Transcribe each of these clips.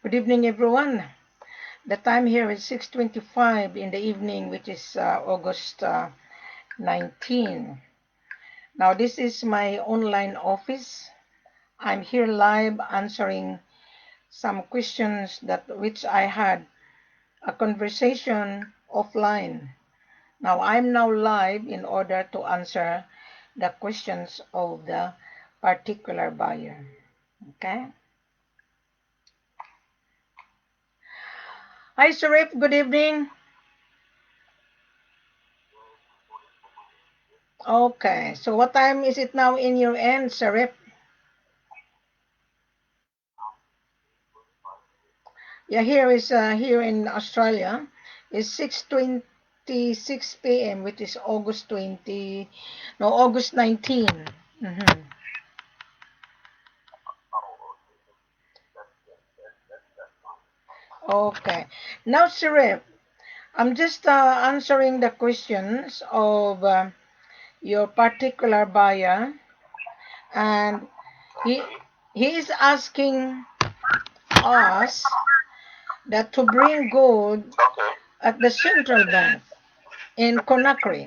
Good evening, everyone. The time here is 6:25 in the evening, which is August 19. Now, this is my online office. I'm here live answering some questions that which I had a conversation offline. Now, I'm now live in order to answer the questions of the particular buyer. Okay. Hi, Sharif. Good evening. Okay, so what time is it now in your end, Sharif? Yeah, here in Australia is 6:26 p.m., which is August 20, no, August 19. Mhm. Okay. Now, Sharif, I'm just answering the questions of your particular buyer, and he he is asking us that to bring gold at the central bank in Conakry,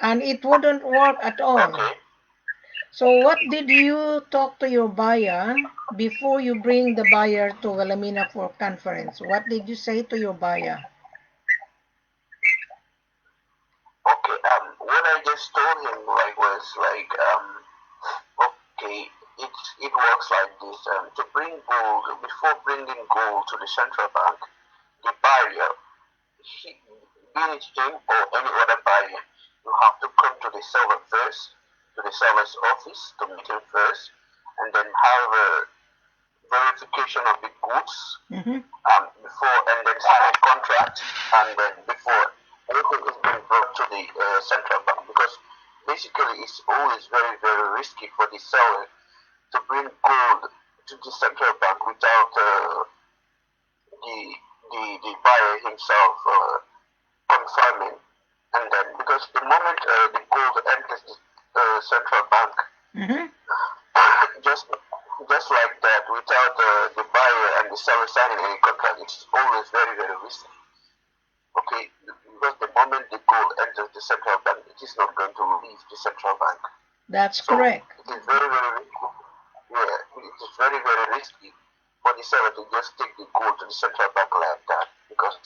and it wouldn't work at all. So what did you talk to your buyer before you bring the buyer to Wilhelmina for conference? What did you say to your buyer? Okay, what I just told him was okay, it works like this. To bring gold, before bringing gold to the central bank, the buyer, be it him or any other buyer, you have to come to the seller first, to the seller's office to meet him first, and then have a verification of the goods before, and then sign a contract, and then before anything is being brought to the central bank, because basically it's always very, very risky for the seller to bring gold to the central bank without the, the buyer himself confirming. And then, because the moment the gold enters the central bank, just like that, without the buyer and the seller signing any contract, it's always very, very risky. Okay, because the moment the gold enters the central bank, it is not going to leave the central bank. That's correct. It is very, very risky. Yeah, it is very, very risky for the seller to just take the gold to the central bank like that, because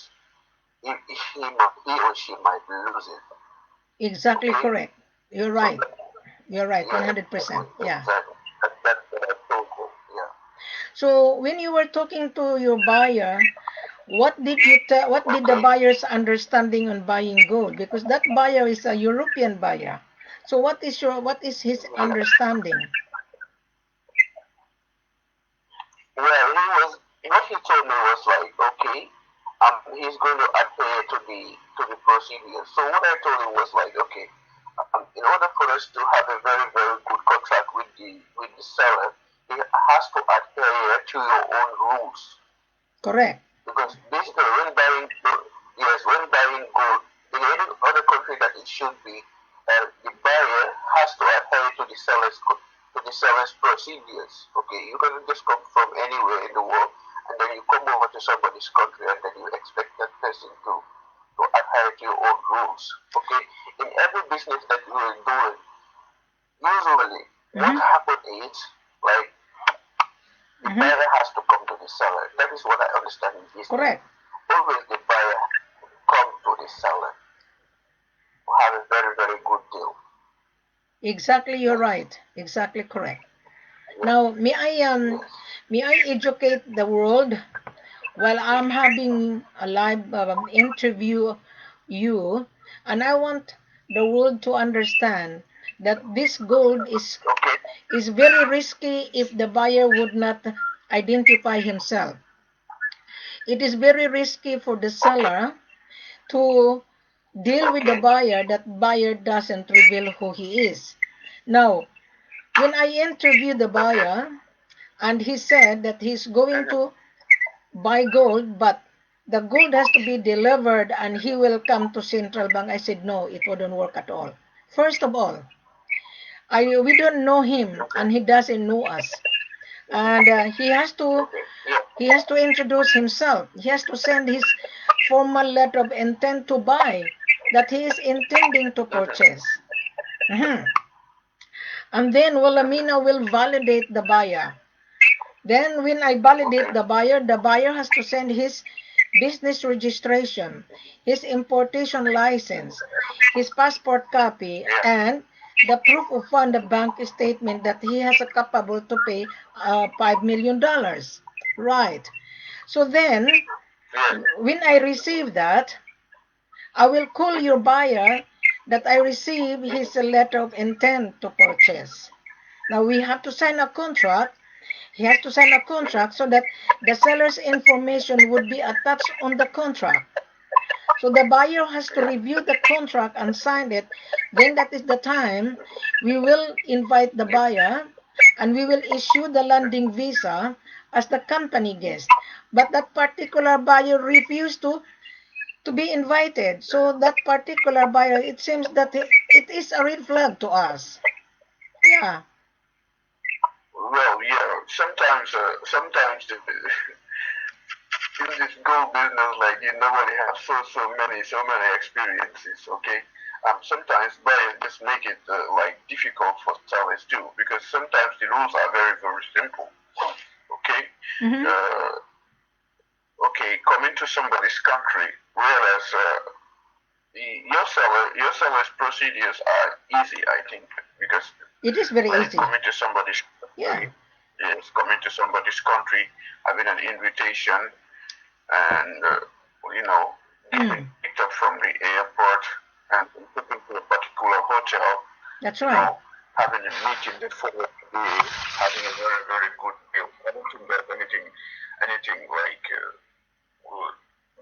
he or she might lose it. Exactly correct. You're right. You're right, 100%. Yeah. Exactly. That's what I told you. Yeah. So when you were talking to your buyer, what did you tell? What did the buyer's understanding on buying gold? Because that buyer is a European buyer. So what is his understanding? Well, what he told me was like, okay, he's going to adhere to the procedure. So what I told him was like, okay, in order for us to have a very, very good contract with the seller, he has to adhere to your own rules. Correct. Because basically, when buying gold in any other country that it should be, the buyer has to adhere to the seller's procedures. Okay, you can just come from anywhere in the world, and then you come over to somebody's country, and then you expect that person to adhere to your own rules. Okay, in every business that you are doing, usually what happens is like the buyer has to come to the seller. That is what I understand in business. Correct. Always the buyer come to the seller to have a very, very good deal. Exactly, you're right. Exactly correct. Now, may I educate the world while I'm having a live interview you, and I want the world to understand that this gold is very risky if the buyer would not identify himself. It is very risky for the seller to deal with the buyer that buyer doesn't reveal who he is. Now, when I interviewed the buyer, and he said that he's going to buy gold, but the gold has to be delivered and he will come to Central Bank. I said, no, it wouldn't work at all. First of all, we don't know him and he doesn't know us. And he has to He has to introduce himself. He has to send his formal letter of intent to buy that he is intending to purchase. Mhm. And then Wilhelmina will validate the buyer. Then when I validate Okay. the buyer has to send his business registration, his importation license, his passport copy, Yeah. and the proof of fund, the bank statement that he has a capable to pay $5 million. Right. So then, Yeah. when I receive that, I will call your buyer that I receive his letter of intent to purchase. Now we have to sign a contract. He has to sign a contract so that the seller's information would be attached on the contract. So the buyer has to review the contract and sign it. Then that is the time we will invite the buyer and we will issue the landing visa as the company guest. But that particular buyer refused to be invited. So that particular buyer, it seems that it is a red flag to us. Yeah. Well, yeah. Sometimes in this gold business, like you normally have so many experiences. Okay. Sometimes buyers just make it like difficult for sellers too, because sometimes the rules are very very simple. Okay. Mm-hmm. Okay, coming to somebody's country, whereas your seller's procedures are easy, I think, because It is very like easy. coming to somebody's Yeah. country, yes, coming to somebody's country, having an invitation, and you know, getting Mm. picked up from the airport and taken to a particular hotel, That's you right. know, having a meeting that following day, having a very very good meal. I don't think there's anything like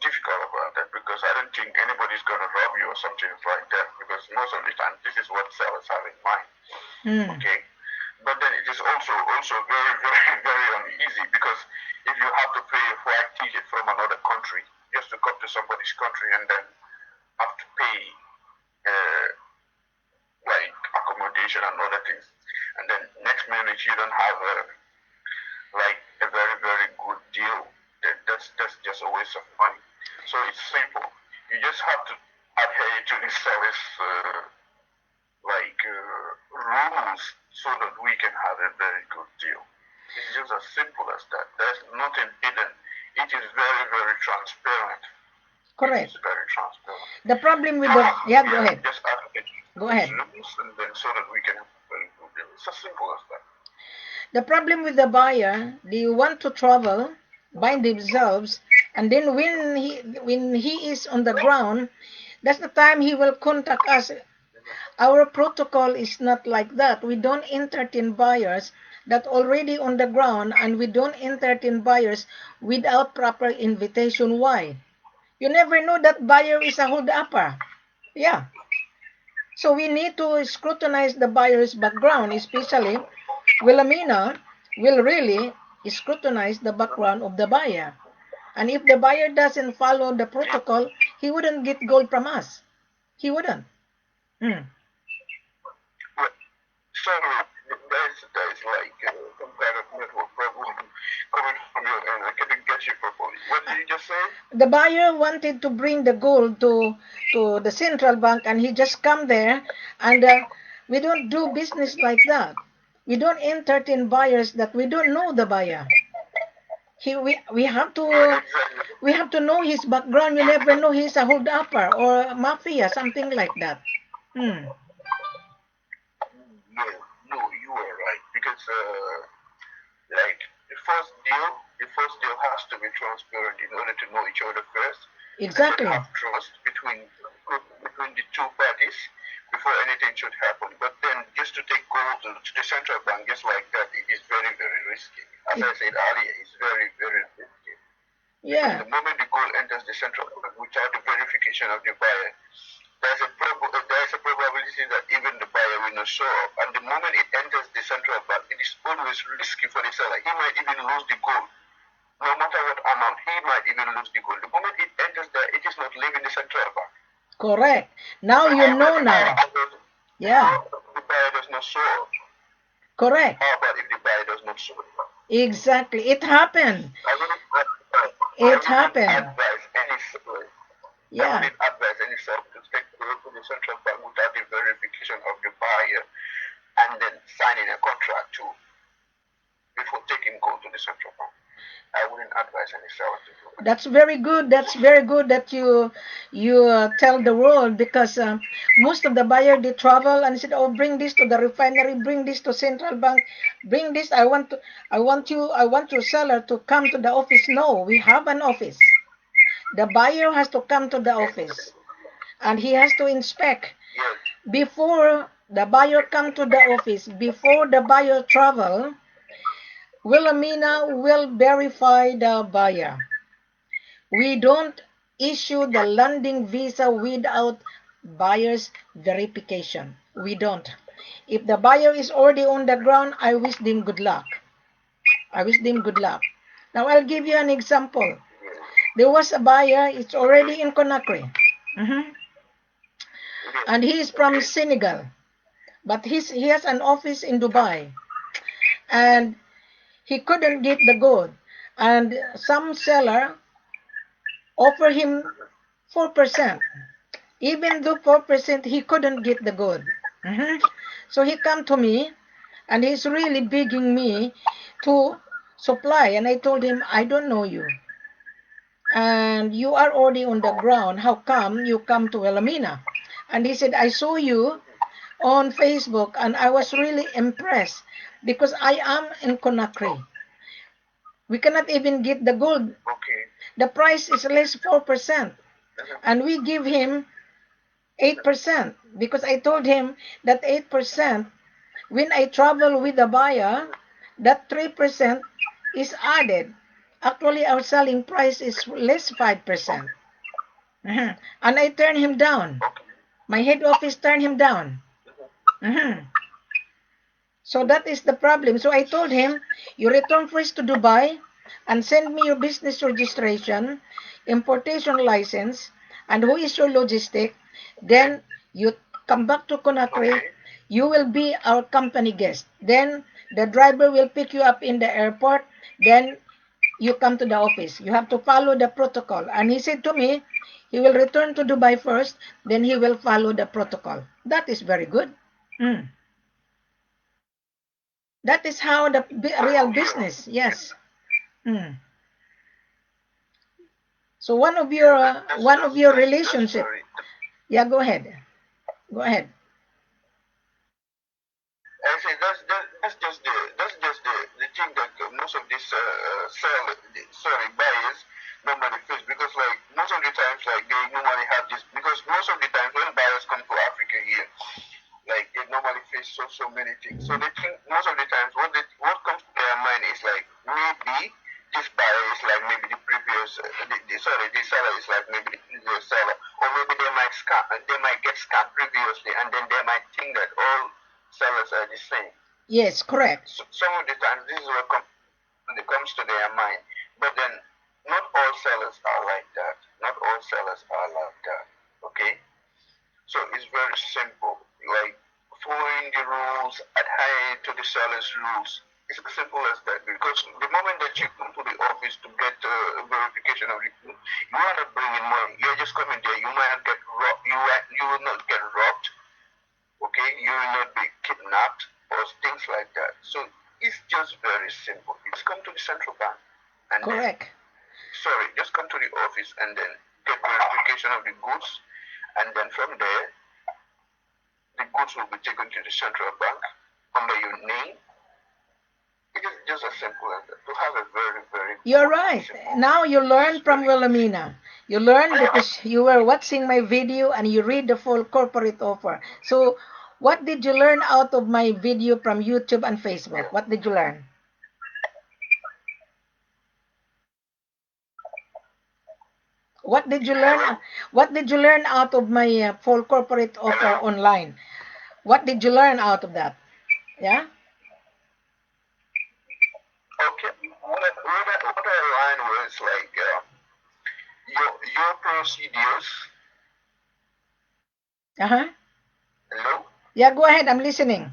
difficult about that, because I don't think anybody's gonna rob you or something like that, because most of the time this is what sellers have in mind. Mm. Okay, but then it is also very very very uneasy, because if you have to pay a flight ticket from another country just to come to somebody's country and then have to pay uh, like accommodation and other things, and then next minute you don't have like a very very good deal, that's just a waste of money. So it's simple. You just have to adhere to the service rules, so that we can have a very good deal. It's just as simple as that. There's nothing hidden. It is very very transparent. Correct. It is very transparent. The problem with the yeah, go Yeah, ahead. just adhere Go to these ahead. rules, and then so that we can have a very good deal. It's as simple as that. The problem with the buyer, they want to travel by themselves, and then when he is on the ground, that's the time he will contact us. Our protocol is not like that. We don't entertain buyers that already on the ground, and we don't entertain buyers without proper invitation. Why? You never know that buyer is a hold upper. Yeah. So we need to scrutinize the buyer's background, especially Wilhelmina will really scrutinize the background of the buyer. And if the buyer doesn't follow the protocol, he wouldn't get gold from us. He wouldn't. Mm. Sorry, there's like some kind of network problem coming from your end. I couldn't get you properly. What did you just say? The buyer wanted to bring the gold to the central bank, and he just come there, and we don't do business like that. We don't entertain buyers that we don't know the buyer. We have to Exactly. we have to know his background. You never know he's a hold upper or a mafia, something like that. Hmm. No, no, you are right. Because like the first deal has to be transparent in order to know each other first, and then Exactly. have trust between the two parties before anything should happen. But then just to take gold to the central bank just like that, it is very very risky. As I said earlier, it's very very risky. Because Yeah. the moment the gold enters the central bank without the verification of the buyer, there's a probability that even the buyer will not show up. And the moment it enters the central bank, it is always risky for the seller. He might even lose the gold. No matter what amount, he might even lose the gold. The moment it enters there, it is not leaving the central bank. Correct. Now you know now. Yeah. The buyer does not show up. Correct. How about if the buyer does not show up? Exactly. It happened. It happened. I Yeah. wouldn't advise any seller to take to the central bank without the verification of the buyer and then signing a contract too before taking gold to the central bank. I wouldn't advise any seller to do that. That's very good. That's very good that you tell the world, because most of the buyer they travel and said, "Oh, bring this to the refinery, bring this to central bank, bring this. I want your seller to come to the office." No, we have an office. The buyer has to come to the office, and he has to inspect Yes. before the buyer come to the office. Before the buyer travel, Wilhelmina will verify the buyer. We don't issue the landing visa without buyer's verification. We don't. If the buyer is already on the ground, I wish them good luck. I wish them good luck. Now I'll give you an example. There was a buyer, it's already in Conakry. And he is from Senegal. But he has an office in Dubai. And he couldn't get the gold. And some seller offer him 4%. Even though 4%, he couldn't get the gold. So he come to me, and he's really begging me to supply. And I told him, I don't know you. And you are already on the ground. How come you come to Wilhelmina? And he said, I saw you on Facebook, and I was really impressed because I am in Conakry. We cannot even get the gold. Okay. The price is less 4%. And we give him 8% because I told him that 8%, when I travel with the buyer, that 3% is added. Actually, our selling price is less 5%. And I turned him down. My head office turned him down. So that is the problem. So I told him, you return first to Dubai and send me your business registration, importation license, and who is your logistic. Then you come back to Conakry. You will be our company guest. Then the driver will pick you up in the airport. Then you come to the office. You have to follow the protocol. And he said to me, he will return to Dubai first, then he will follow the protocol. That is very good. That is how the real business. Yes. So one of your relationship. Yeah, go ahead. Go ahead. I say that's just the thing that most of these buyers normally face, because like most of the times like they normally have this, because most of the times when buyers come to Africa here, like they normally face so many things. So they think most of the times what comes to their mind is like maybe this buyer is like maybe the previous the seller is like maybe the previous seller, or maybe they might get scammed previously, and then they might think that all sellers are the same. Yes, correct. So some of the times this is what comes to their mind. But then not all sellers are like that. Not all sellers are like that. Okay? So it's very simple. Like following the rules, adhering to the seller's rules. It's as simple as that. Because the moment that you come to the office to get verification of the you are not bringing money. You're just coming there. You might not get robbed. You will not get robbed. Okay, you will not be kidnapped or things like that. So it's just very simple. You just come to the central bank and correct. Just come to the office and then get verification of the goods, and then from there, the goods will be taken to the central bank under your name. It is just as simple as that. To have a very You're right. Now you learn from Wilhelmina. You learn because you were watching my video and you read the full corporate offer. So what did you learn out of my video from YouTube and Facebook? What did you learn? What did you learn? What did you learn out of my full corporate offer online? What did you learn out of that? Yeah? Okay. What I learned was like your procedures. Uh-huh. Hello? Yeah, go ahead. I'm listening.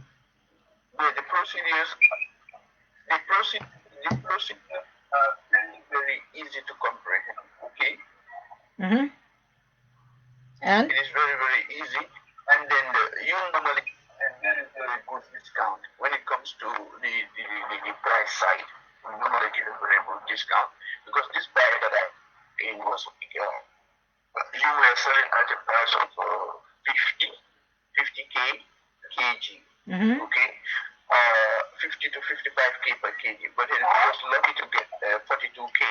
Yeah, the procedures are very easy to comprehend. Mm-hmm. And It is very, very easy. And then you normally get a very, very good discount when it comes to the price side. You normally get a very good discount because this buyer that I in was you were selling at a price of 50k kg. mm-hmm. Okay, 50 to 55k per kg, but he was lucky to get 42k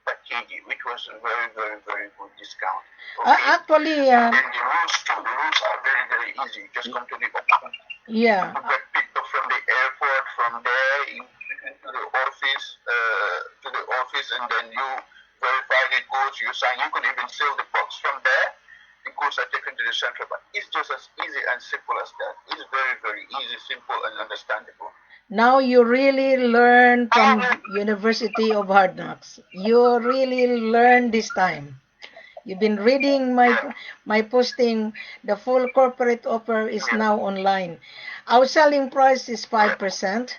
per kg, which was a very, very, very good discount. Okay, Actually, and then the routes too. The routes are very, very easy. You just come to the office. yeah. You get picked up from the airport. From there, you to the office, and then you verify the goods. You sign. You could even sell the box from there. The goods are taken to the central bank. It's just as easy and simple as that. It's very, very easy, simple, and understandable. Now you really learn from University of Hard Knocks. You really learn this time. You've been reading my posting. The full corporate offer is now online. Our selling price is 5%.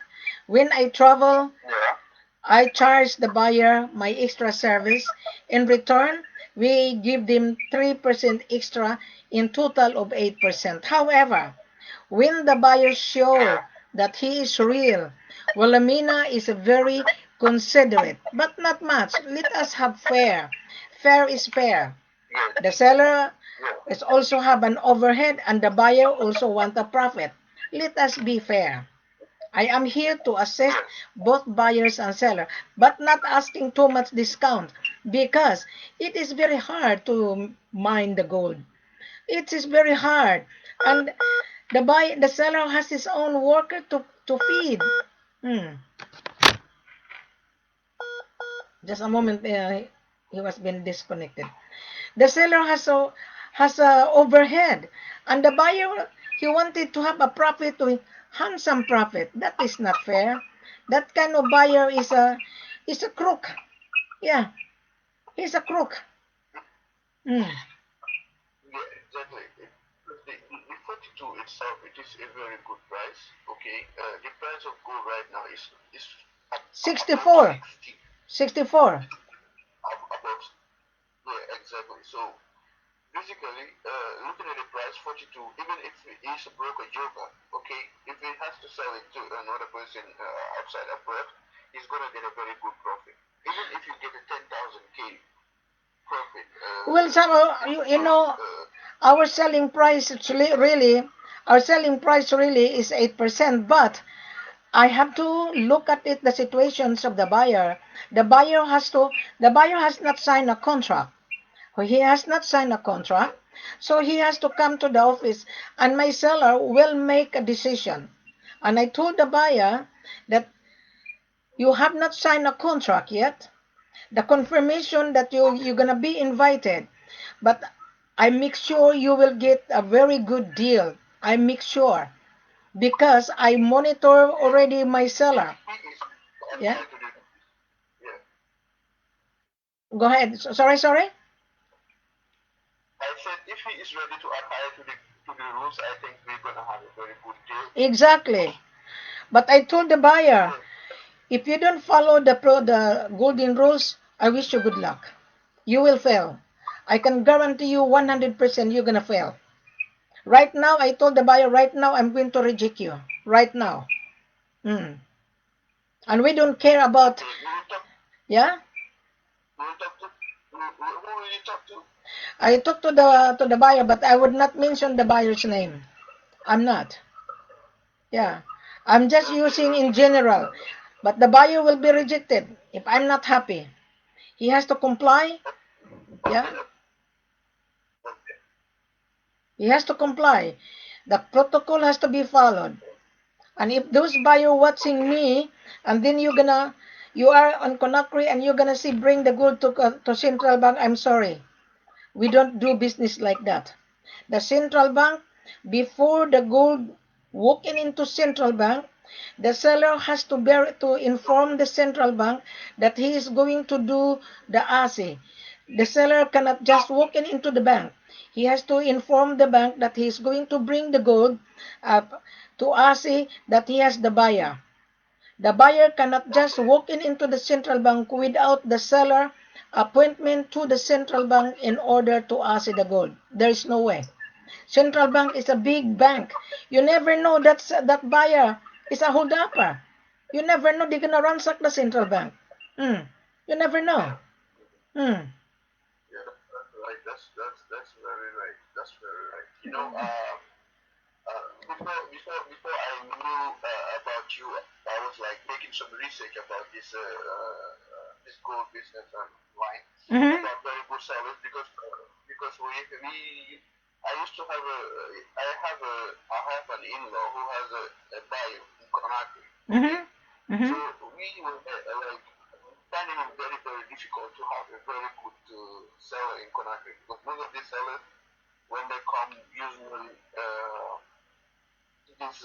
When I travel, Yeah. I charge the buyer my extra service. In return, we give them 3% extra in total of 8%. However, when the buyer show that he is real, Wilhelmina is very considerate, but not much. Let us have fair. Fair is fair. The seller is also have an overhead and the buyer also want a profit. Let us be fair. I am here to assist both buyers and seller, but not asking too much discount because it is very hard to mine the gold. It is very hard, and the seller has his own worker to feed. Hmm. Just a moment, he was being disconnected. The seller has a overhead, and the buyer he wanted to have a profit, to handsome profit. That is not fair. That kind of buyer is a crook. Yeah, he's a crook. Mm. Yeah, exactly. The 42 itself, it is a very good price. Okay, the price of gold right now is 64. 60. 64. About, yeah, exactly. So basically, looking at the price 42, even if it is a broker joker, okay, if he has to sell it to another person outside abroad, he's gonna get a very good profit. Even if you get a 10,000k profit, Well, some you know our selling price our selling price really is 8%, but I have to look at it the situations of the buyer. The buyer has not signed a contract. He has not signed a contract, so he has to come to the office, and my seller will make a decision. And I told the buyer that you have not signed a contract yet. The confirmation that you're gonna be invited, but I make sure you will get a very good deal. I make sure because I monitor already my seller. Yeah. yeah. Go ahead. Sorry. I said if he is ready to adhere to the rules, I think we're gonna have a very good deal. Exactly. But I told the buyer, if you don't follow the golden rules, I wish you good luck. You will fail. I can guarantee you 100% you're gonna fail. Right now, I told the buyer, right now, I'm going to reject you. Right now. Mm. And we don't care about, yeah? Who will you talk to? I talked to the buyer, but I would not mention the buyer's name. I'm not. Yeah. I'm just using in general. But the buyer will be rejected if I'm not happy. He has to comply. Yeah. He has to comply. The protocol has to be followed. And if those buyer watching me, and then you are on Conakry and you're gonna see bring the gold to central bank, I'm sorry. We don't do business like that. The central bank, before the gold walking into central bank, the seller has to inform the central bank that he is going to do the ASI. The seller cannot just walk into the bank. He has to inform the bank that he is going to bring the gold to ASI, that he has the buyer. The buyer cannot just walk into the central bank without the seller appointment to the central bank in order to ask the gold. There is no way. Central bank is a big bank. You never know that buyer is a holdupper. You never know they're gonna ransack the central bank. Mm. You never know. Mm. Yeah, that's right. That's very right. That's very right. Before I knew about you, I was like making some research about this gold business online. Mm-hmm. About very good sellers because we I used to have I have an in-law who has a buyer in Conakry. Okay, Mm-hmm. Mm-hmm. so we were like finding it very very difficult to have a very good seller in Conakry because most of these sellers when they come usually this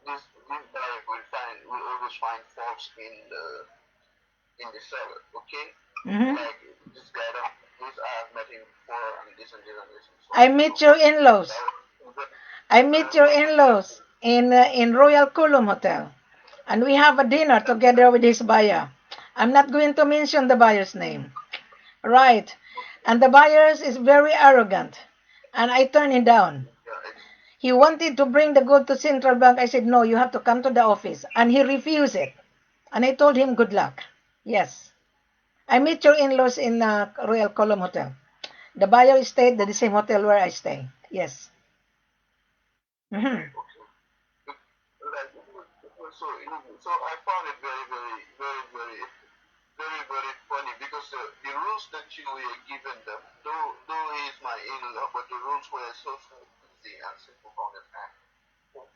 this guy will always find faults in the seller. Okay, Mm-hmm. like this guy this I have met him before and this and this and this and so on I and so meet your forth. in-laws. I meet your in-laws in Royal Kulum Hotel, and we have a dinner together with his buyer. I'm not going to mention the buyer's name. Right. And the buyer is very arrogant, and I turned him down. He wanted to bring the gold to Central Bank. I said, no, you have to come to the office. And he refused it. And I told him, good luck. Yes. I meet your in-laws in Royal Column Hotel. The buyer stayed at the same hotel where I stay. Yes. Mm-hmm. Like so I found it very funny because the rules that you were given them, though he is my in-law, but the rules were so easy and simple to understand.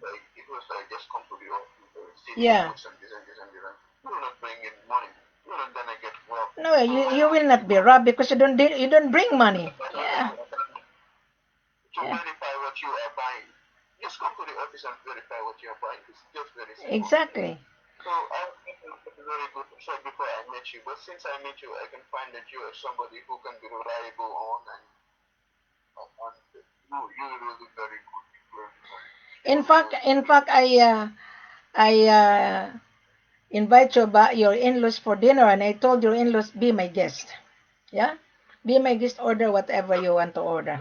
Like it was like just come to the office, see the Yeah. books and this and this and this. You're not bringing money. You're not gonna get robbed. No, So I you don't will see not be why robbed because you don't bring money. Yeah. to Yeah. verify what you are buying. Just come to the office and verify what you are buying. It's just very simple. Exactly. So I was very good shot before I met you, but since I met you, I can find that you are somebody who can be reliable on and you're really very good people. In fact, I invite your in-laws for dinner, and I told your in-laws be my guest. Yeah, be my guest. Order whatever you want to order.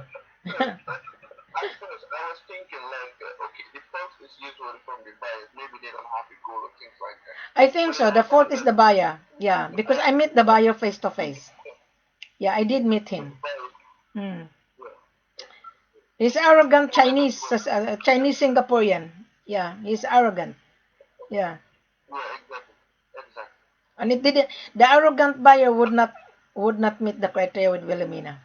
At first, I was thinking like, okay, the fault is usually from the buyers. Maybe they don't have the goal or things like that. I think But then so. I The fault found is that the buyer. Yeah, because I met the buyer face to face. Yeah, I did meet the him. buyers, Hmm. yeah, He's arrogant and that Chinese, was Chinese Singaporean. Yeah, he's arrogant. Yeah, yeah, exactly. and it didn't. The arrogant buyer would not meet the criteria with Wilhelmina.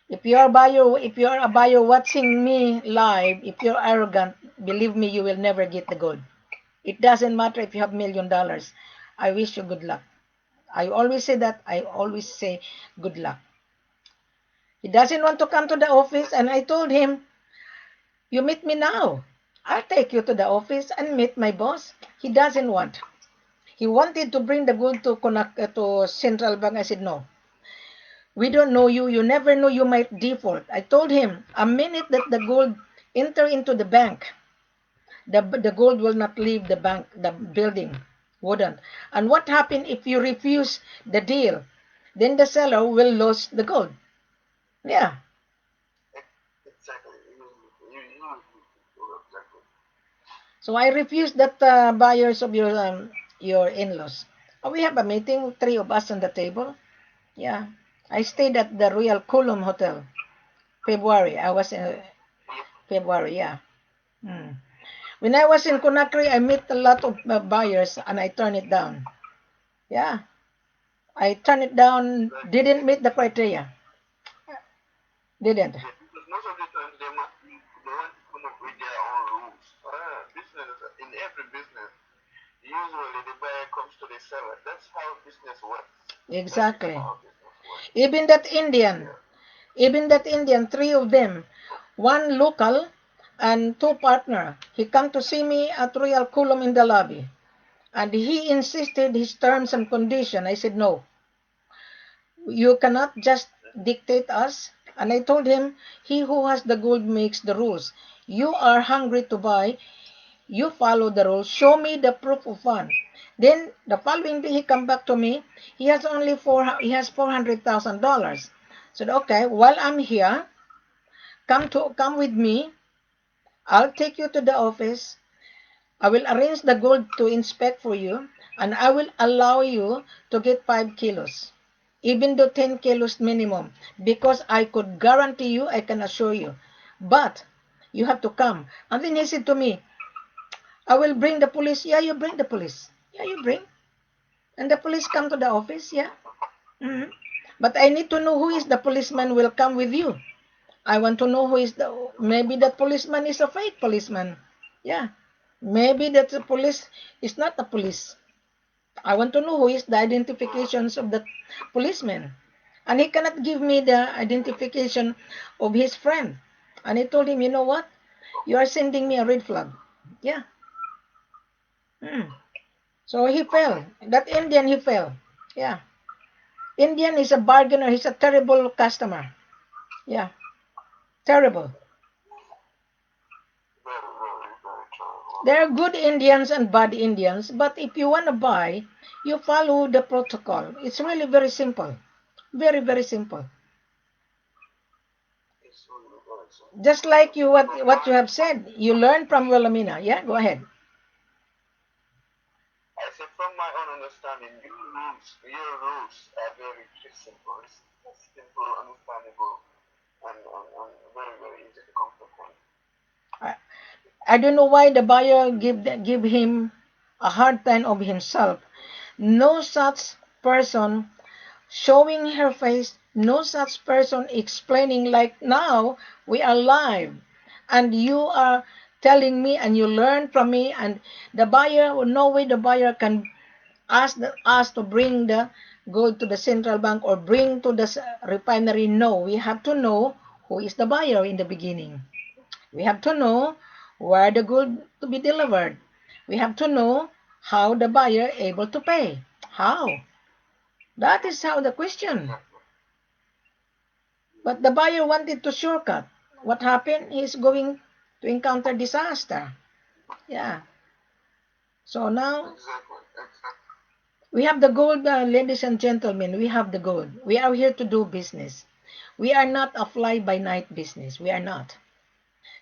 If you're a buyer watching me live, if you're arrogant, believe me, you will never get the gold. It doesn't matter if you have $1 million. I wish you good luck. I always say that. I always say good luck. He doesn't want to come to the office, and I told him, you meet me now. I'll take you to the office and meet my boss. He doesn't want. He wanted to bring the gold to Central Bank. I said, no. We don't know you. You never know. You might default. I told him, a minute that the gold enter into the bank, the gold will not leave the bank, the building wouldn't. And what happened if you refuse the deal? Then the seller will lose the gold. Yeah. Exactly. Exactly. So I refused that buyers of your in-laws. We have a meeting, three of us on the table. Yeah. I stayed at the Royal Kulum Hotel. February. I was in February, yeah. Hmm. When I was in Conakry, I met a lot of buyers and I turned it down. Yeah. I turned it down, didn't meet the criteria. Didn't. Yeah, because most of the times they want to come up with their own rules. Business in every business, usually the buyer comes to the seller. That's how business works. That is Exactly. how business works. Even that Indian, Yeah. even that Indian, three of them, one local and two partner. He come to see me at Royal Kulum in the lobby. And he insisted his terms and condition. I said, no, you cannot just dictate us. And I told him, he who has the gold makes the rules. You are hungry to buy, you follow the rules. Show me the proof of fund. Then the following day he come back to me. He has only he has $400,000. Said, okay, while I'm here, come with me. I'll take you to the office. I will arrange the gold to inspect for you, and I will allow you to get 5 kilos, even though 10 kilos minimum, because I could guarantee you, I can assure you. But you have to come. And then he said to me, I will bring the police. Yeah, you bring the police. Yeah, you bring. And the police come to the office. Yeah. Mhm. But I need to know who is the policeman will come with you. I want to know who is the, maybe that policeman is a fake policeman. Yeah. Maybe that the police is not a police. I want to know who is the identifications of the policeman. And he cannot give me the identification of his friend. And I told him, you know what? You are sending me a red flag. Yeah. Hmm. So he fell. That Indian, he fell. Yeah. Indian is a bargainer. He's a terrible customer. Yeah. Terrible. very terrible. There are good Indians and bad Indians, but if you want to buy, you follow the protocol. It's really very simple. Very, very simple. It's really very simple. Just like you what you have said, you learn from Wilhelmina. Yeah, go ahead. I said, from my own understanding, your rules are very simple. It's simple, understandable, and very, very easy to comprehend. I, I don't know why the buyer give him a hard time of himself. No such person showing her face, no such person explaining like now we are live and you are telling me and you learn from me and the buyer, no way the buyer can ask to bring the gold to the central bank or bring to the refinery. No, we have to know who is the buyer in the beginning. We have to know where the gold to be delivered. We have to know how the buyer able to pay. How? That is how the question. But the buyer wanted to shortcut. What happened? He's going to encounter disaster. Yeah. So now Exactly, exactly. we have the gold, ladies and gentlemen. We have the gold. We are here to do business. We are not a fly-by-night business. We are not.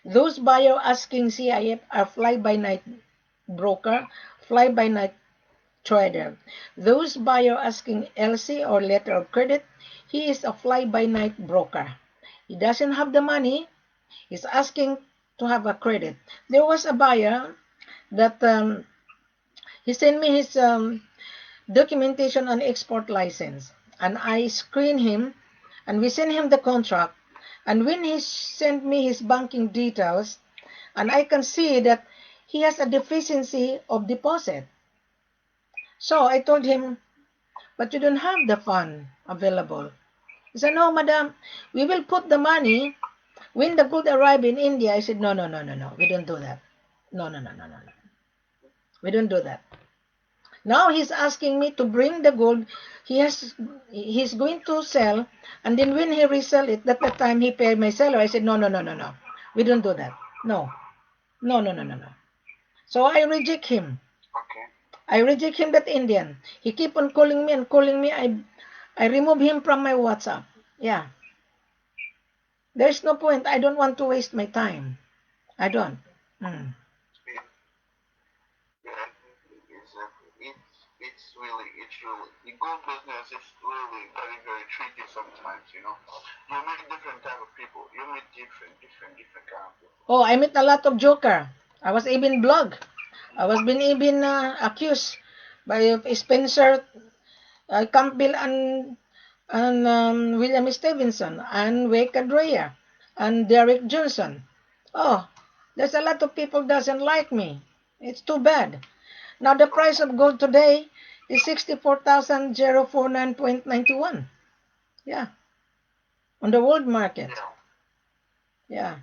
Those buyer asking CIF are fly-by-night broker, fly-by-night trader. Those buyer asking LC or letter of credit, he is a fly-by-night broker. He doesn't have the money. He's asking to have a credit. There was a buyer that he sent me his documentation on export license, and I screen him, and we sent him the contract. And when he sent me his banking details, and I can see that he has a deficiency of deposit. So I told him, but you don't have the fund available. He said, no, madam, we will put the money when the gold arrive in India. I said, no, no, no, no, no, we don't do that. No, no, no, no, no, no. We don't do that. Now he's asking me to bring the gold. He's going to sell, and then when he resell it, at that time he paid my seller. I said, no, no, no, no, no. We don't do that. No, no, no, no, no, no. So I reject him. Okay. I reject him, that Indian. He keep on calling me and calling me. I remove him from my WhatsApp. Yeah. There's no point. I don't want to waste my time. I don't. Mm. Yeah, exactly. It's really, the gold business is really very, very tricky sometimes, you know. You meet different type of people. You meet different kind of people. Oh, I met a lot of joker. I was even blocked. I was been even accused by Spencer Campbell and William Stevenson and Wake Dreyer and Derek Johnson. Oh, there's a lot of people doesn't like me. It's too bad. Now the price of gold today is 64,049.91. Yeah, on the world market. Yeah. Yeah,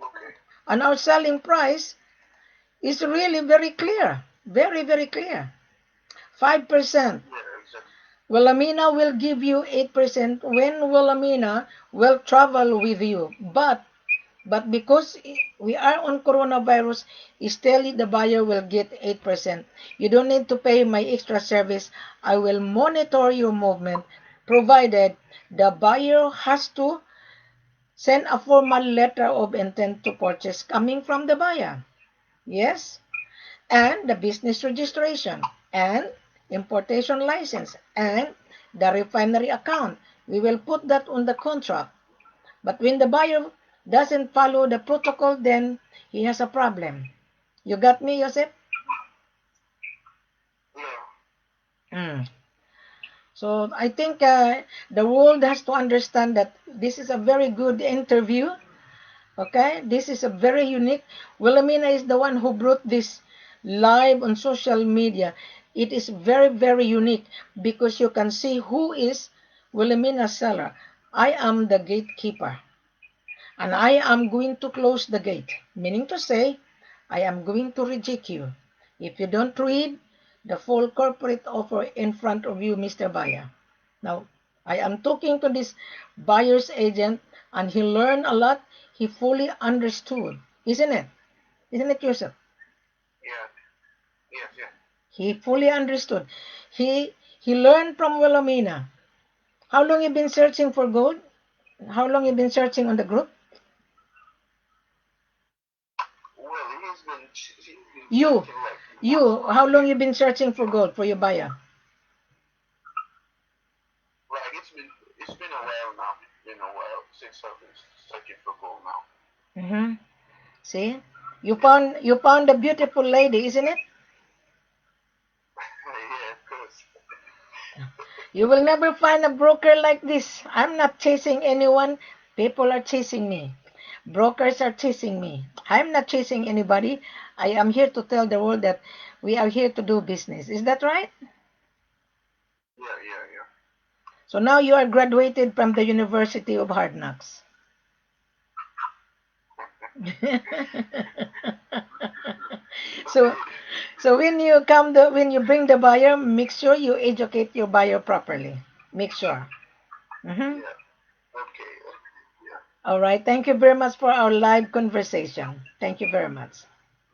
Okay. and our selling price is really very clear, very very clear. 5%. Yeah, exactly. Wilhelmina will give you 8% when Wilhelmina will travel with you. But But because we are on coronavirus, still the buyer will get 8%. You don't need to pay my extra service. I will monitor your movement, provided the buyer has to send a formal letter of intent to purchase coming from the buyer. Yes? And the business registration and importation license and the refinery account. We will put that on the contract. But when the buyer doesn't follow the protocol, then he has a problem. You got me, Joseph? Yeah. Mm. So I think the world has to understand that this is a very good interview. Okay, this is a very unique. Wilhelmina is the one who brought this live on social media. It is very, very unique because you can see who is Wilhelmina's seller. I am the gatekeeper and I am going to close the gate, meaning to say, I am going to reject you. If you don't read the full corporate offer in front of you, Mr. Buyer. Now, I am talking to this buyer's agent and he learned a lot. He fully understood, isn't it? Isn't it, Joseph? Yeah. Yes. Yeah. He fully understood. He learned from Wilhelmina. How long you been searching for gold? How long you been searching on the group? Well, he's been You, searching like months you. now. How long you been searching for gold for your buyer? Like it's been a while now. Been a while since I've been searching for gold now. Mm-hmm. See, Yeah. you found a beautiful lady, isn't it? Yeah, of course. You will never find a broker like this. I'm not chasing anyone. People are chasing me. Brokers are chasing me. I'm not chasing anybody. I am here to tell the world that we are here to do business. Is that right? Yeah, yeah, yeah. So now you are graduated from the University of Hard Knocks. so so when you bring the buyer, make sure you educate your buyer properly. Make sure. Mhm. Yeah. Okay. Yeah. All right. Thank you very much for our live conversation. Thank you very much.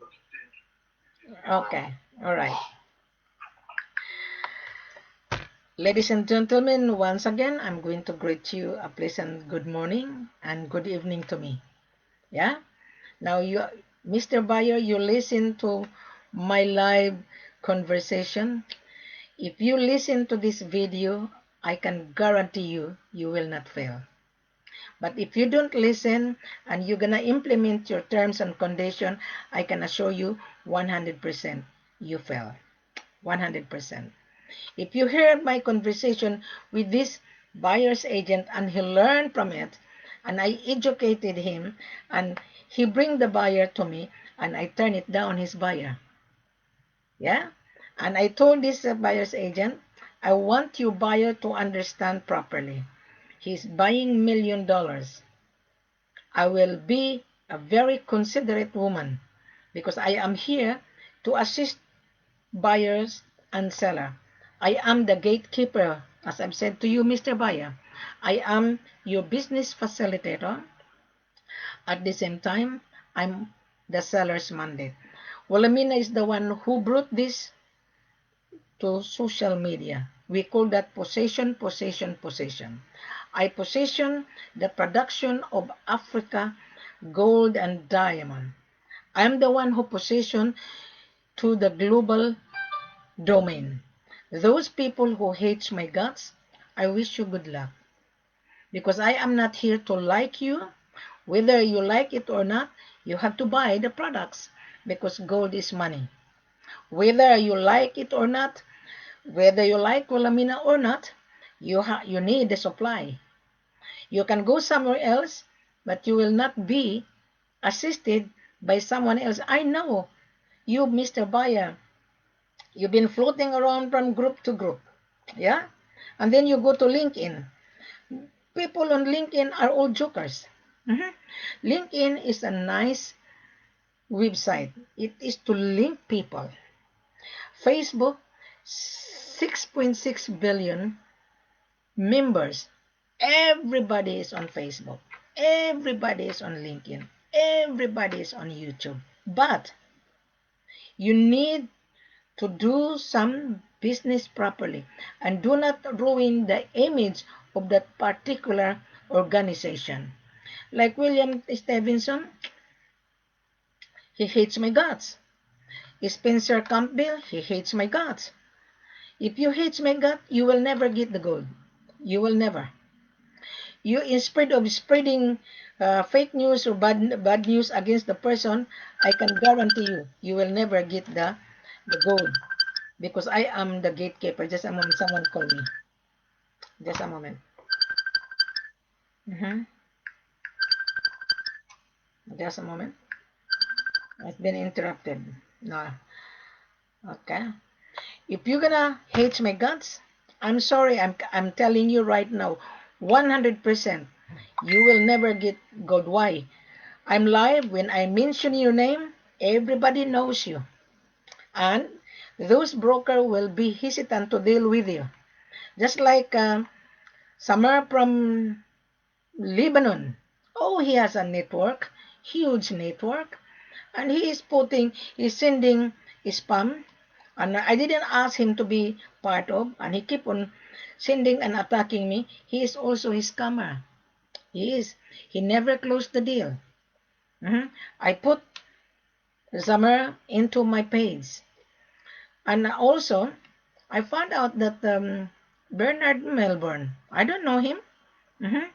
Okay. Thank you very Okay. much. All right. Ladies and gentlemen, once again, I'm going to greet you a pleasant good morning and good evening to me. Yeah? Now, Mr. Buyer, you listen to my live conversation. If you listen to this video, I can guarantee you, you will not fail. But if you don't listen and you're gonna implement your terms and condition, I can assure you 100% you fail. 100%. If you heard my conversation with this buyer's agent and he learned from it and I educated him and he bring the buyer to me and I turn it down his buyer. Yeah? And I told this buyer's agent, I want your buyer to understand properly. He's buying $1 million. I will be a very considerate woman because I am here to assist buyers and seller. I am the gatekeeper, as I've said to you, Mr. Buyer. I am your business facilitator. At the same time, I'm the seller's mandate. Wilhelmina is the one who brought this to social media. We call that possession, possession, possession. I possession the production of Africa gold and diamond. I'm the one who possession to the global domain. Those people who hate my guts, I wish you good luck. Because I am not here to like you. Whether you like it or not, you have to buy the products because gold is money. Whether you like it or not, whether you like Wilhelmina or not, you need the supply. You can go somewhere else, but you will not be assisted by someone else. I know you, Mr. Buyer, you've been floating around from group to group. Yeah? And then you go to LinkedIn. People on LinkedIn are all jokers. Mhm. LinkedIn is a nice website. It is to link people. Facebook, 6.6 billion members. Everybody is on Facebook. Everybody is on LinkedIn. Everybody is on YouTube. But you need to do some business properly and do not ruin the image of that particular organization. Like William Stevenson, he hates my guts. Spencer Campbell, he hates my guts. If you hate my gut, you will never get the gold. You will never. You, instead of spreading fake news or bad news against the person, I can guarantee you, you will never get the gold because I am the gatekeeper. Just a moment, someone call me. Just a moment. Mhm. Just a moment. I've been interrupted. No. Okay. If you're gonna hate my guts, I'm sorry. I'm telling you right now, 100%. You will never get gold. Why? I'm live. When I mention your name, everybody knows you. And those broker will be hesitant to deal with you. Just like Samar from Lebanon. Oh, he has a network, huge network. And he's sending spam. And I didn't ask him to be part of. And he keep on sending and attacking me. He is also his scammer. He is. He never closed the deal. I put Summer into my page. And also, I found out that Bernard Melbourne, I don't know him. Mhm.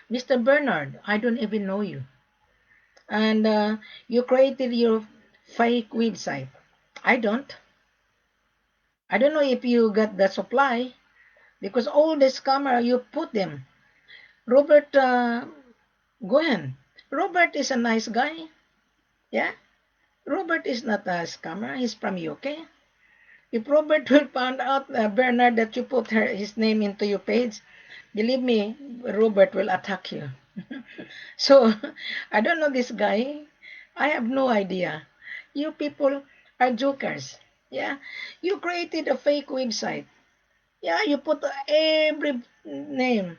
Mr. Bernard, I don't even know you. And you created your fake website. I don't. I don't know if you got the supply because all the scammer you put them. Robert Goen. Robert is a nice guy. Yeah. Robert is not a scammer. He's from UK. If Robert will find out, Bernard, that you put his name into your page, believe me, Robert will attack you. So, I don't know this guy. I have no idea. You people are jokers. Yeah. You created a fake website. Yeah, you put every name.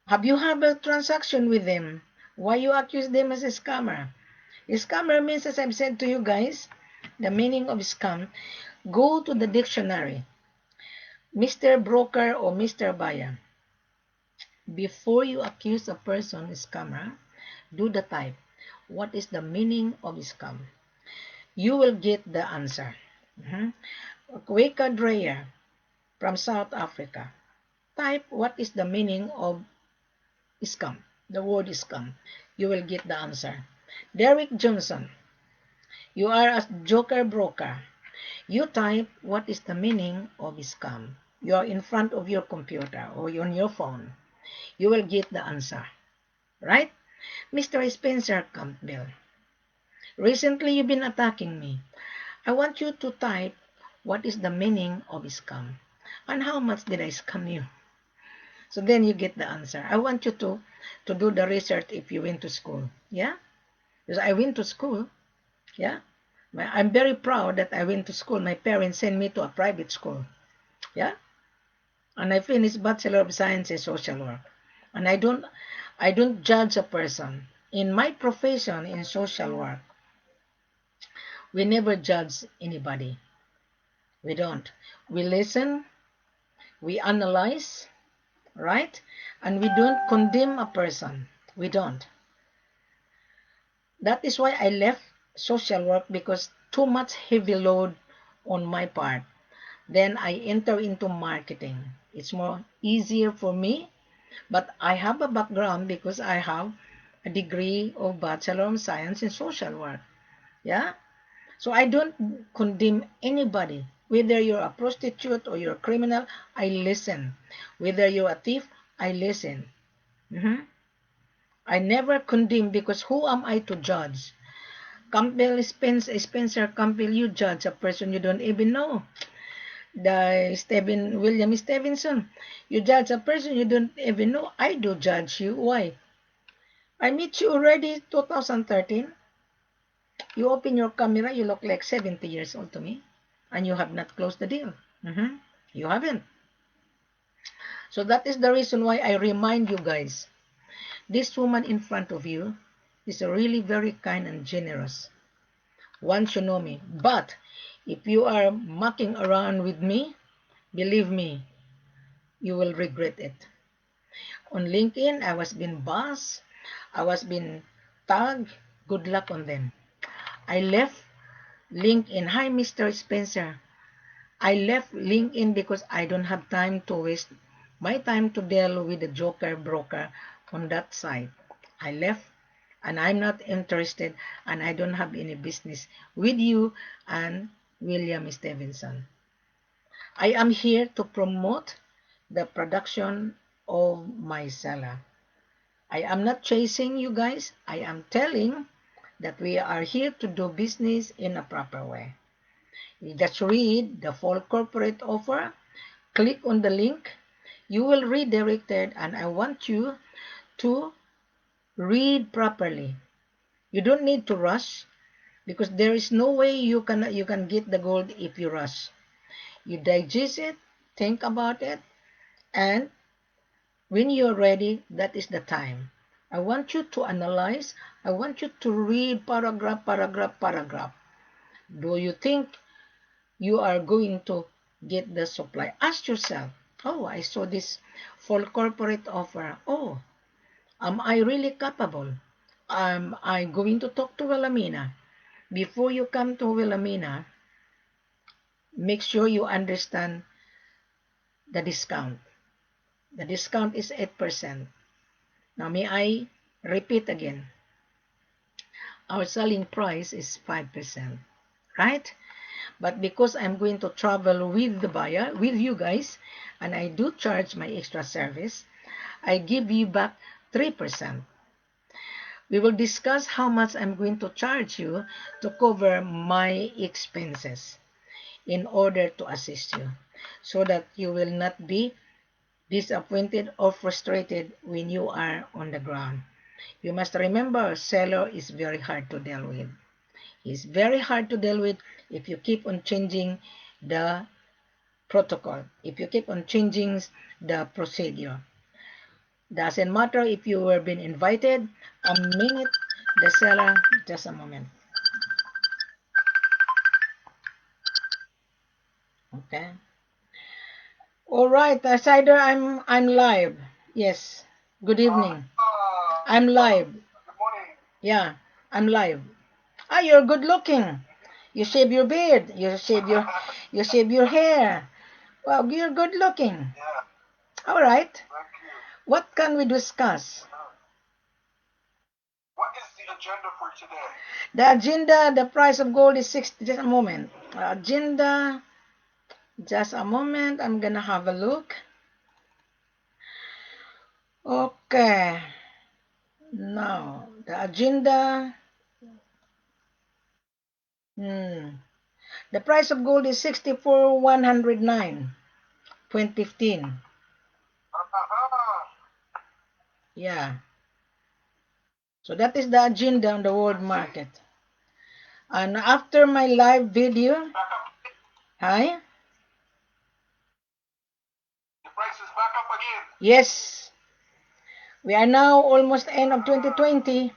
Have you had a transaction with them? Why you accuse them as a scammer? A scammer means, as I've said to you guys, the meaning of scam. Go to the dictionary. Mr. Broker or Mr. Buyer. Before you accuse a person scammer, do the type. What is the meaning of scam? You will get the answer. Kweka Dreyer from South Africa. Type what is the meaning of scam. The word scam. You will get the answer. Derek Johnson. You are a joker broker. You type what is the meaning of scam. You are in front of your computer or on your phone. You will get the answer. Right? Mr. Spencer Campbell. Recently you've been attacking me. I want you to type what is the meaning of scam and how much did I scam you. So then you get the answer. I want you to do the research if you went to school. Yeah? Because I went to school. Yeah? I'm very proud that I went to school. My parents sent me to a private school. Yeah? And I finished Bachelor of Science in Social Work. And I don't judge a person. In my profession in social work, we never judge anybody. We don't. We listen, we analyze, right? And we don't condemn a person. We don't. That is why I left social work because too much heavy load on my part. Then I enter into marketing. It's more easier for me, but I have a background because I have a degree of Bachelor of Science in Social Work. Yeah? So I don't condemn anybody. Whether you're a prostitute or you're a criminal, I listen. Whether you're a thief, I listen. I never condemn because who am I to judge? Spencer Campbell, you judge a person you don't even know. William Stevenson, you judge a person you don't even know. I do judge you. Why? I met you already 2013. You open your camera, you look like 70 years old to me. And you have not closed the deal. You haven't. So that is the reason why I remind you guys. This woman in front of you, is really very kind and generous. Once you know me. But if you are mucking around with me, believe me, you will regret it. On LinkedIn, I was being boss, I was being tagged. Good luck on them. I left LinkedIn. Hi, Mr. Spencer. I left LinkedIn because I don't have time to waste my time to deal with the joker broker on that side. I left and I'm not interested and I don't have any business with you and William Stevenson. I am here to promote the production of my seller. I am not chasing you guys. I am telling that we are here to do business in a proper way. You just read the full corporate offer, click on the link, you will redirect it, and I want you to read properly. You don't need to rush because there is no way you can get the gold if you rush. You digest it, think about it, and when you're ready, that is the time. I want you to analyze. I want you to read paragraph, paragraph, paragraph. Do you think you are going to get the supply? Ask yourself, oh, I saw this full corporate offer. Oh, am I really capable? Am I going to talk to Wilhelmina? Before you come to Wilhelmina, make sure you understand the discount. The discount is 8%. Now, may I repeat again? Our selling price is 5%, right? But because I'm going to travel with the buyer, with you guys, and I do charge my extra service, I give you back 3%. We will discuss how much I'm going to charge you to cover my expenses in order to assist you so that you will not be disappointed or frustrated when you are on the ground. You must remember, seller is very hard to deal with. He's very hard to deal with if you keep on changing the protocol, if you keep on changing the procedure. Doesn't matter if you were being invited, a minute, the seller, just a moment. Okay. All right, Sider, I'm live. Yes. Good evening. I'm live. Good morning. Yeah, I'm live. Ah, you're good looking. You shave your beard. You shave your hair. Wow, you're good looking. Yeah, All right. thank you. What can we discuss? What is the agenda for today? The agenda, the price of gold is 60. Just a moment. Agenda, just a moment. I'm gonna have a look. Okay. Now, the agenda. Hmm. The price of gold is 64,109.15. Yeah. So that is the agenda on the world market. And after my live video, hi? The price is back up again. Yes. We are now almost end of 2020.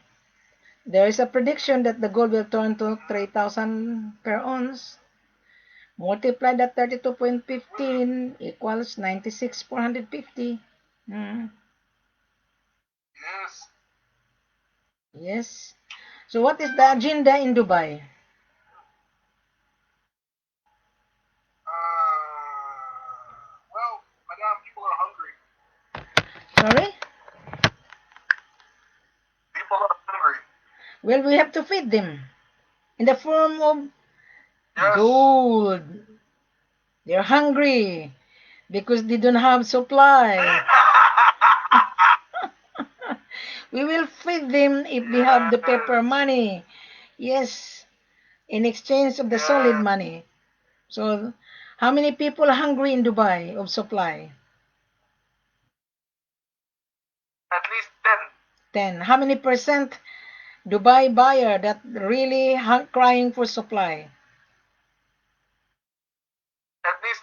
There is a prediction that the gold will turn to 3,000 per ounce. Multiply that 32.15 equals 96,450. Yes. Yes. So what is the agenda in Dubai? Well, madam, people are hungry. Sorry? People are hungry. Well, we have to feed them in the form of Yes. gold. They're hungry because they don't have supply. We will feed them if they have the paper money. Yes, in exchange of the solid money. So, how many people are hungry in Dubai of supply? At least 10. 10. How many percent Dubai buyer that really crying for supply? At least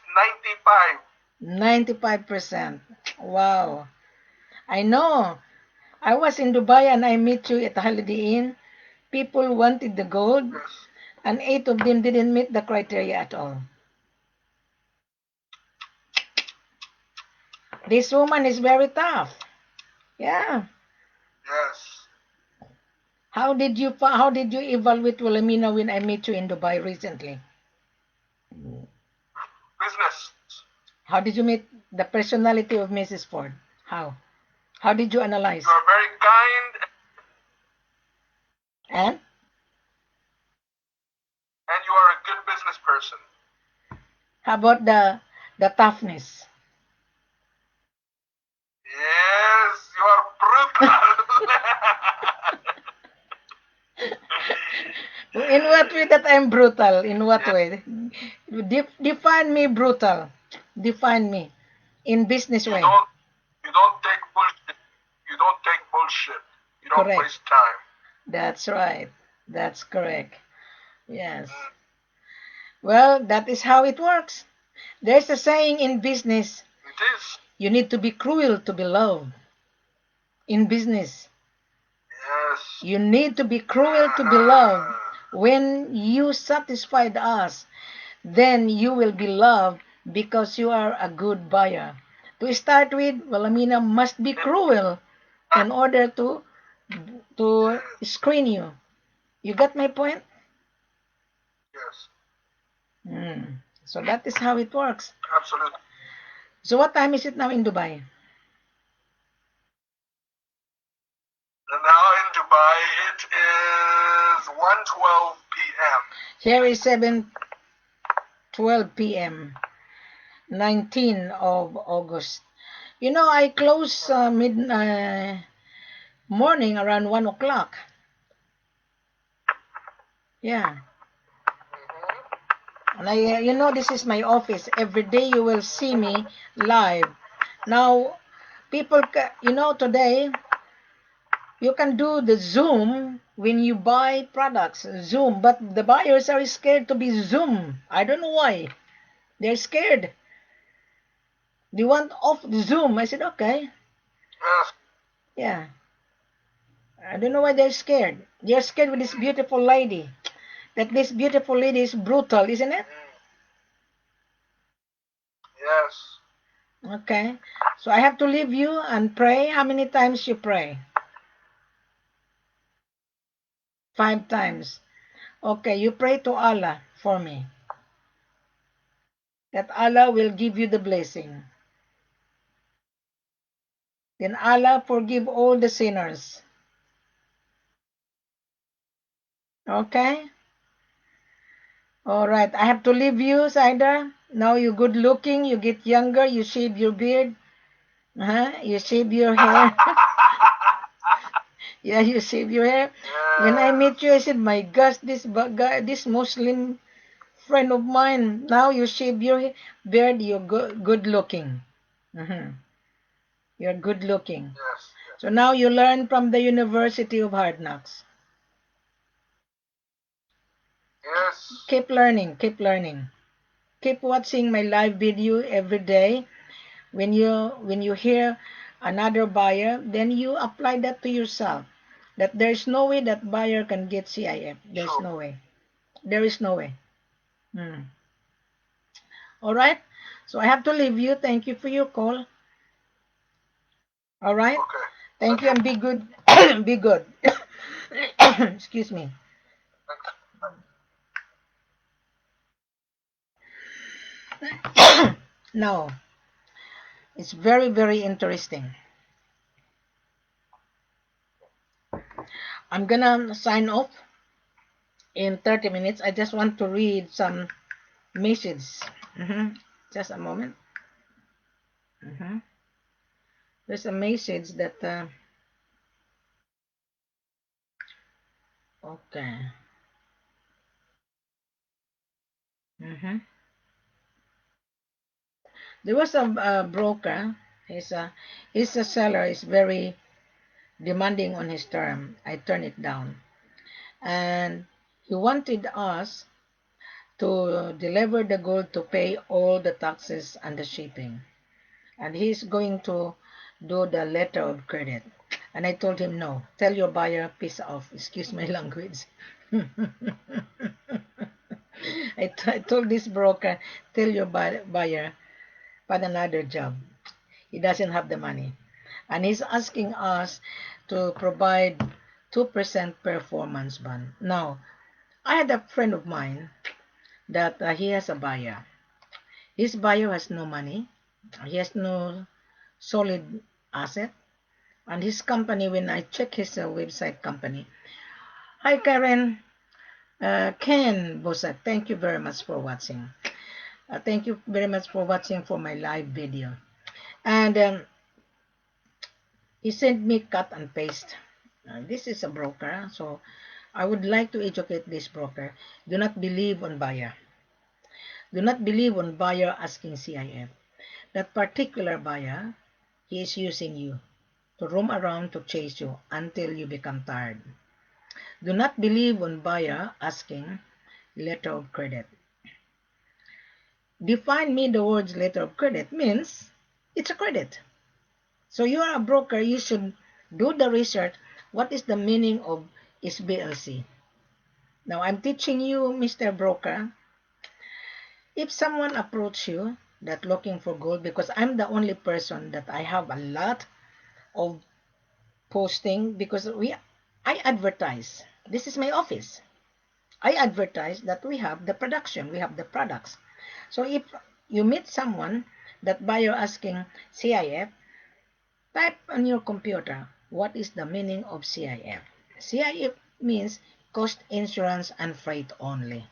95. 95%. Wow. I know. I was in Dubai and I met you at the Holiday Inn. People wanted the gold, Yes. and 8 of them didn't meet the criteria at all. This woman is very tough. Yeah. Yes. How did you evaluate Wilhelmina when I met you in Dubai recently? Business. How did you meet the personality of Mrs. Ford? How? How did you analyze? You are very kind And and you are a good business person. how about the toughness? Yes, you are brutal. In what way that I'm brutal? In what Yes. way? Define me brutal. Define me in business You way. don't take bullshit. You don't take bullshit. You don't Correct. waste time. That's right. That's correct. Yes. Mm, Well, that is how it works. There's a saying in business, it is. you need to be cruel to be loved. In business, Yes. you need to be cruel to be loved. When you satisfied us, then you will be loved because you are a good buyer. To start with, Wilhelmina must be cruel in order to Yes. screen you. You got my point? Yes. So that is how it works. Absolutely. So what time is it now in Dubai? And now in Dubai, it is 1:12 p.m. Here is 7:12 p.m. 19 of August. You know, I close mid morning around 1 o'clock. Yeah. And you know, this is my office. Every day you will see me live. Now, people, you know, today you can do the Zoom when you buy products, Zoom, but the buyers are scared to be Zoom. I don't know why. They're scared. They want off the Zoom. I said, okay. Yes. Yeah. I don't know why they're scared. They're scared with this beautiful lady. That this beautiful lady is brutal, isn't it? Yes. Okay. So I have to leave you and pray. How many times you pray? 5 times. Okay, you pray to Allah for me. That Allah will give you the blessing. Then Allah forgive all the sinners. Okay? All right. I have to leave you, Saida. Now you're good looking. You get younger. You shave your beard. You shave your hair. Yeah, you shave your hair. When I met you, I said, my gosh, this guy, this Muslim friend of mine. Now you shave your beard. You're good looking. You're good looking. Yes. So now you learn from the University of Hard Knocks. Yes. Keep learning, keep learning. Keep watching my live video every day. When you hear another buyer, then you apply that to yourself. That there's no way that buyer can get CIF. There's Sure. no way. There is no way. All right. So I have to leave you. Thank you for your call. All right. Okay. Thank you and be good. Be good. Excuse me. Now, it's very, very interesting. I'm gonna sign off in 30 minutes. I just want to read some messages. Just a moment. There's a message that, okay. There was a broker. He's a seller. He's very demanding on his term. I turned it down. And he wanted us to deliver the gold to pay all the taxes and the shipping. And he's going to do the letter of credit. And I told him, no, tell your buyer, piss off. Excuse my language. I told this broker, tell your buyer, find another job. He doesn't have the money. And he's asking us to provide 2% performance bond. Now, I had a friend of mine that he has a buyer. His buyer has no money. He has no solid asset. And his company, when I check his website company, hi Karen, Ken Bosak, thank you very much for watching. Thank you very much for watching for my live video. And he sent me cut and paste. This is a broker, so I would like to educate this broker. Do not believe on buyer. Do not believe on buyer asking CIF. That particular buyer, he is using you to roam around to chase you until you become tired. Do not believe on buyer asking letter of credit. Define me the words letter of credit means it's a credit. So you are a broker, you should do the research. What is the meaning of SBLC? Now I'm teaching you, Mr. Broker, if someone approach you that looking for gold, because I'm the only person that I have a lot of posting, because I advertise. This is my office. I advertise that we have the production, we have the products. So if you meet someone that buyer asking CIF, type on your computer, what is the meaning of CIF? CIF means cost, insurance, and freight only.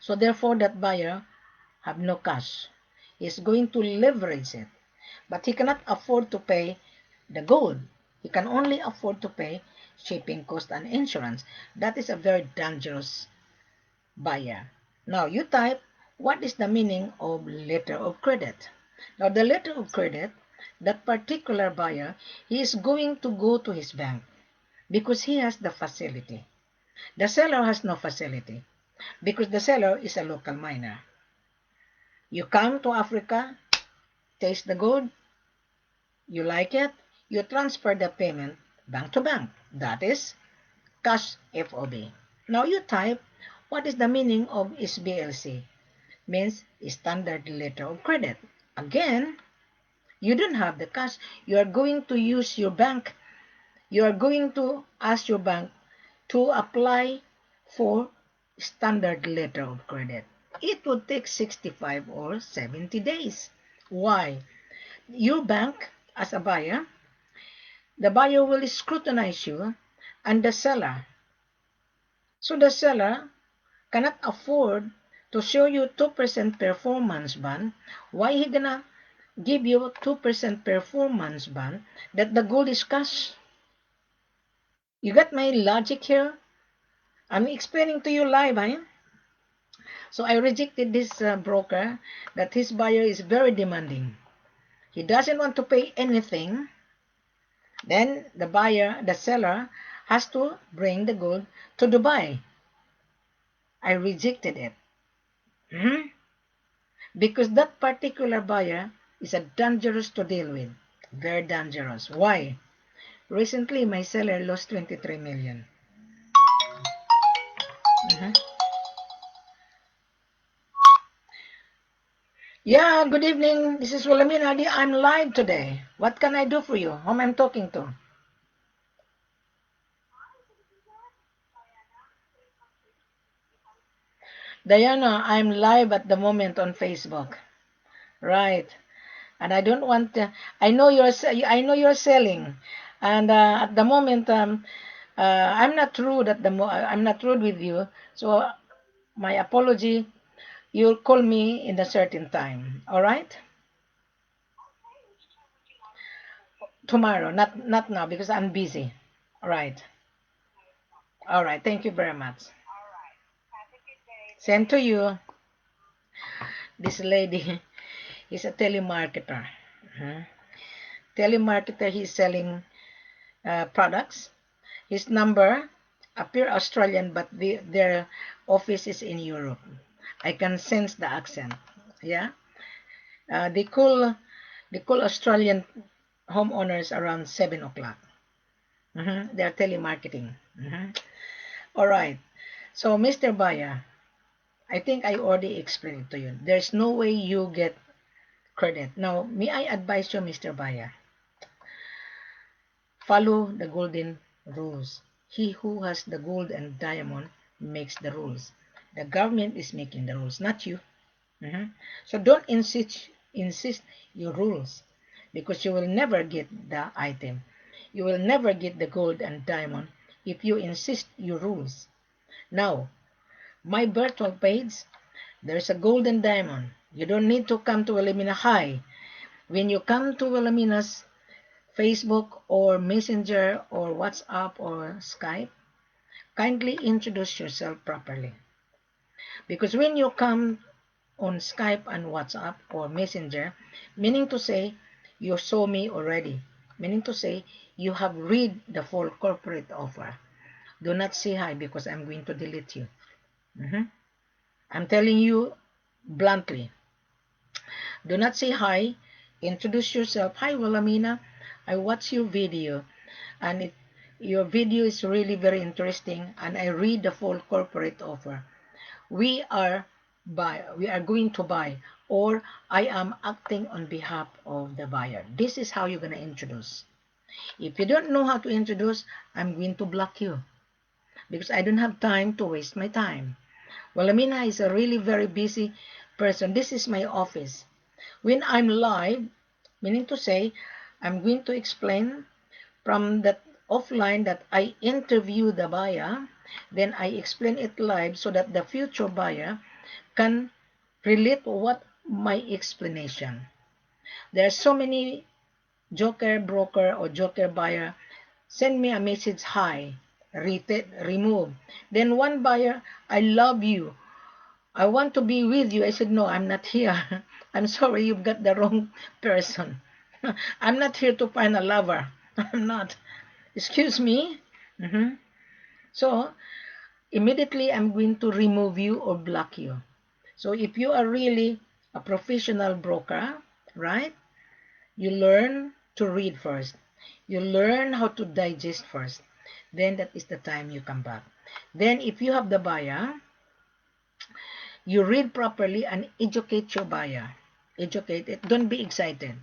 So therefore that buyer have no cash. He's going to leverage it. But he cannot afford to pay the gold. He can only afford to pay shipping cost and insurance. That is a very dangerous buyer. Now you type, what is the meaning of letter of credit? Now the letter of credit, that particular buyer, he is going to go to his bank because he has the facility. The seller has no facility because the seller is a local miner. You come to Africa, taste the gold, you like it, you transfer the payment bank to bank. That is cash F.O.B. Now you type, what is the meaning of SBLC? Means standard letter of credit. Again, you don't have the cash. You are going to use your bank. You are going to ask your bank to apply for standard letter of credit. It would take 65 or 70 days. Why? Your bank, as a buyer, the buyer will scrutinize you and the seller. So the seller cannot afford to show you 2% performance bond. Why he gonna give you 2% performance bond that the gold is cash? You got my logic here? I'm explaining to you live, eh? So I rejected this broker that his buyer is very demanding. He doesn't want to pay anything. Then the buyer, the seller, has to bring the gold to Dubai. I rejected it. Because that particular buyer is a dangerous to deal with. Very dangerous. Why? Recently, my seller lost 23 million. Yeah, good evening. This is Wilhelmina. I'm live today. What can I do for you? Whom I'm talking to? Diana, I'm live at the moment on Facebook. Right. And I don't want to, I know you're selling. And at the moment I'm not rude I'm not rude with you. So my apology. You'll call me in a certain time. All right? Tomorrow, not now because I'm busy. All right. All right. Thank you very much. Send to you. This lady is a telemarketer. Mhm. Telemarketer, he's selling products. His number appear Australian, but their office is in Europe. I can sense the accent. Yeah, they call Australian homeowners around 7 o'clock. They're telemarketing. All right. So, Mr. Baya, I think I already explained it to you. There's no way you get credit. Now, may I advise you, Mr. Baya, follow the golden rules. He who has the gold and diamond makes the rules. The government is making the rules, not you. So don't insist your rules, because you will never get the item. You will never get the gold and diamond if you insist your rules. Now, my virtual page, there's a gold and diamond. You don't need to come to Wilhelmina High. When you come to Wilhelmina's Facebook or Messenger or WhatsApp or Skype, kindly introduce yourself properly. Because when you come on Skype and WhatsApp or Messenger, meaning to say you saw me already, meaning to say you have read the full corporate offer. Do not say hi because I'm going to delete you. I'm telling you bluntly. Do not say hi. Introduce yourself. Hi, Wilhelmina. I watch your video, and your video is really very interesting, and I read the full corporate offer. We are going to buy, or I am acting on behalf of the buyer. This is how you're going to introduce. If you don't know how to introduce, I'm going to block you, because I don't have time to waste my time. Wilhelmina is a really very busy person. This is my office. When I'm live, meaning to say, I'm going to explain from that offline that I interview the buyer, then I explain it live so that the future buyer can relate what my explanation. There are so many joker broker or joker buyer send me a message, hi, remove. Then one buyer, I love you, I want to be with you. I said, no, I'm not here. I'm sorry, you've got the wrong person. I'm not here to find a lover. I'm not. Excuse me. So, immediately I'm going to remove you or block you. So, if you are really a professional broker, right, you learn to read first. You learn how to digest first. Then that is the time you come back. Then, if you have the buyer, you read properly and educate your buyer. Educate it. Don't be excited.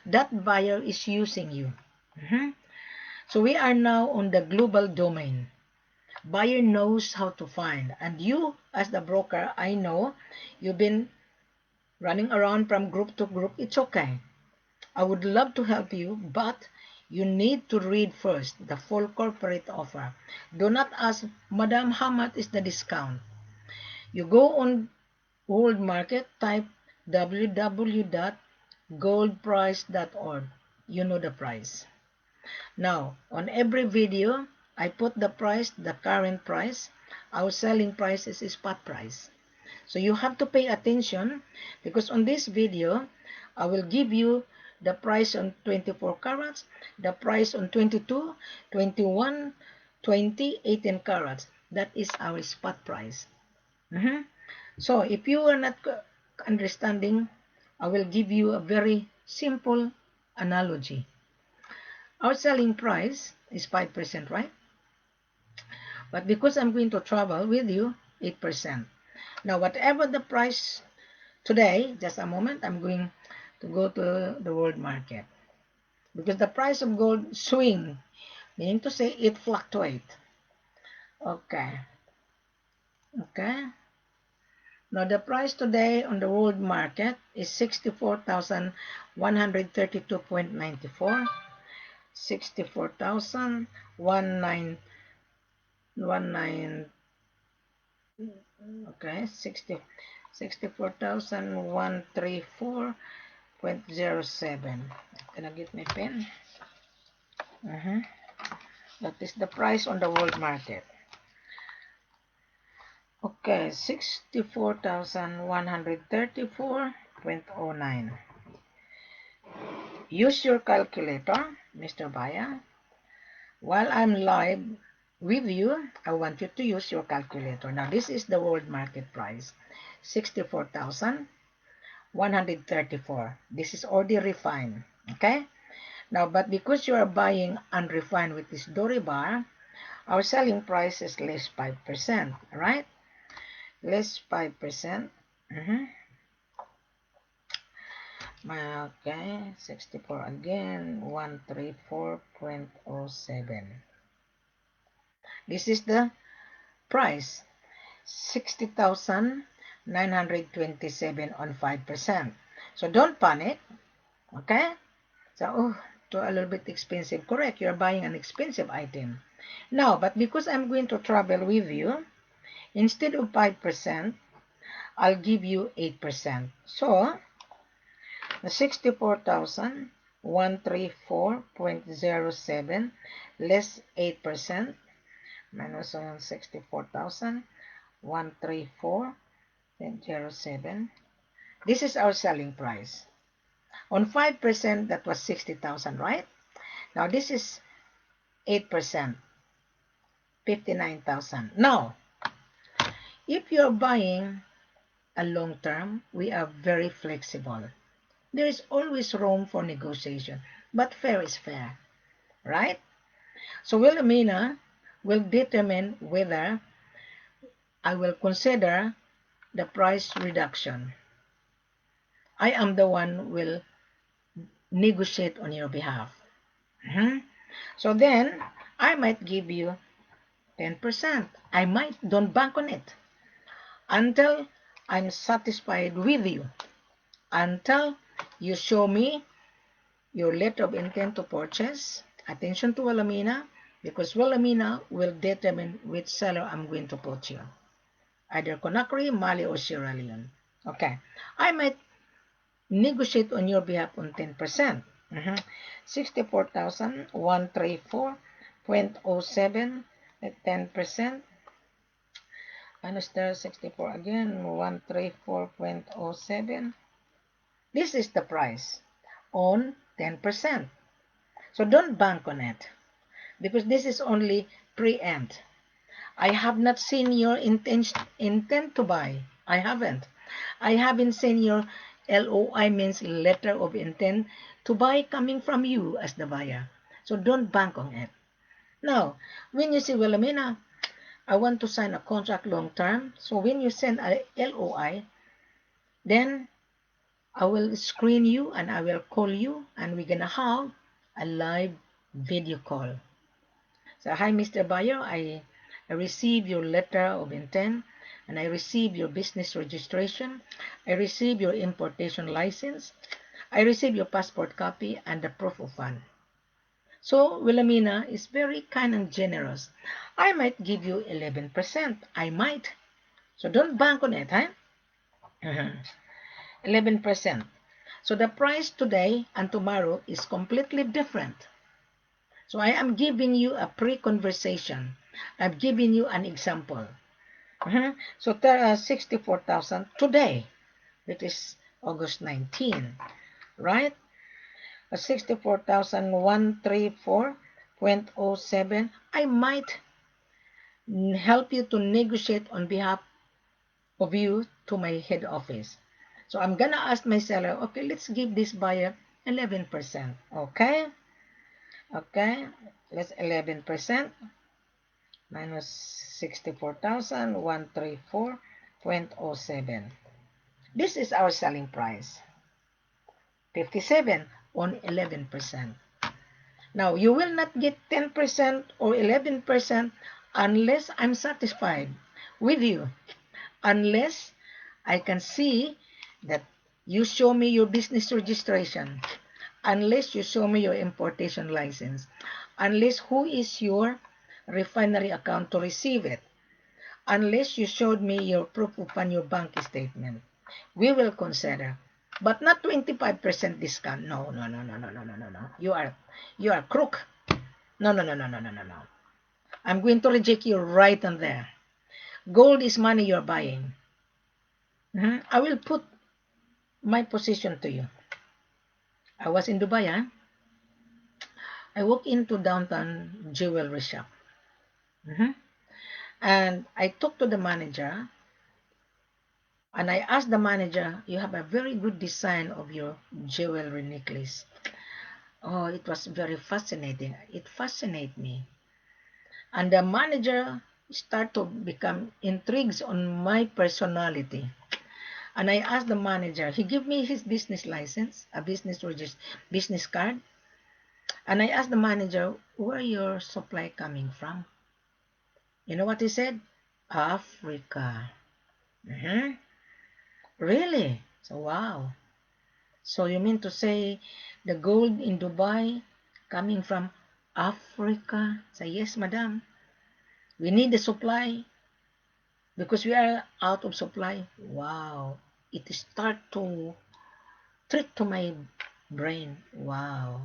That buyer is using you. So we are now on the global domain. Buyer knows how to find. And you, as the broker, I know you've been running around from group to group. It's okay. I would love to help you, but you need to read first the full corporate offer. Do not ask, Madam, how much is the discount? You go on World Market, type www.goldprice.org. You know the price. Now, on every video, I put the price, the current price. Our selling price is spot price. So you have to pay attention, because on this video, I will give you the price on 24 carats, the price on 22, 21, 20, 18 carats. That is our spot price. So if you are not understanding, I will give you a very simple analogy. Our selling price is 5%, right? But because I'm going to travel with you, 8%. Now, whatever the price today, just a moment, I'm going to go to the world market. Because the price of gold swing, meaning to say it fluctuates. Okay. Now, the price today on the world market is 64,132.94. 64,191. Okay, 64,134.07. Can I get my pen? That is the price on the world market. Okay, 64,134.09. Use your calculator, Mr. Baya. While I'm live with you, I want you to use your calculator. Now, this is the world market price, 64,134. This is already refined, okay? Now, but because you are buying unrefined with this Dore bar, our selling price is less 5%, right? Less 5%. Okay, 64 again, 134.07. This is the price, 60,927 on 5%. So don't panic, okay? So, to a little bit expensive. Correct, you're buying an expensive item. Now, but because I'm going to travel with you, instead of 5%, I'll give you 8%. So, the 64,134.07 less 8% minus 64,134.07. This is our selling price. On 5%, that was 60,000, right? Now, this is 8%, 59,000. Now, if you're buying a long term, we are very flexible. There is always room for negotiation, but fair is fair, right? So Wilhelmina will determine whether I will consider the price reduction. I am the one who will negotiate on your behalf. So then, I might give you 10%. I might, don't bank on it until I'm satisfied with you, until you show me your letter of intent to purchase. Attention to Wilhelmina, because Wilhelmina will determine which seller I'm going to put you. Either Conakry, Mali, or Sierra Leone. Okay. I might negotiate on your behalf on 10%. 64,134.07 at 10%. Minus 64 again, 134.07. This is the price on 10%. So don't bank on it, because this is only preempt. I have not seen your intent to buy. I haven't. I haven't seen your LOI, means letter of intent to buy, coming from you as the buyer. So don't bank on it. Now, when you say, Wilhelmina, I want to sign a contract long term. So when you send a LOI, then I will screen you and I will call you, and we're gonna have a live video call. So, hi, Mr. Buyer, I received your letter of intent, and I received your business registration. I received your importation license. I received your passport copy and the proof of fund. So, Wilhelmina is very kind and generous. I might give you 11%. I might. So, don't bank on it, huh? 11%. So, the price today and tomorrow is completely different. So I am giving you a pre-conversation. I'm giving you an example. So 64,000 today, which is August 19, right? 64,134.07. I might help you to negotiate on behalf of you to my head office. So I'm gonna ask my seller, okay, let's give this buyer 11%. Okay? Okay, let's 11% minus 64,134.07. This is our selling price. 57 on 11%. Now, you will not get 10% or 11% unless I'm satisfied with you. Unless I can see that you show me your business registration. Unless you show me your importation license. Unless who is your refinery account to receive it. Unless you showed me your proof of fund, your bank statement. We will consider. But not 25% discount. No, no, no, no, no, no, no, no, no. You are crook. No, no, no, no, no, no, no, no. I'm going to reject you right on there. Gold is money you're buying. I will put my position to you. I was in Dubai, huh? I walked into downtown jewelry shop. And I talked to the manager, and I asked the manager, you have a very good design of your jewelry necklace. Oh, it was very fascinating. It fascinated me. And the manager start to become intrigued on my personality. And I asked the manager, he gave me his business license, a business card. And I asked the manager, where your supply coming from? You know what he said? Africa. Hmm. Really? So, wow. So you mean to say the gold in Dubai coming from Africa? Say, yes, madam. We need the supply because we are out of supply. Wow. It start to trick to my brain. Wow.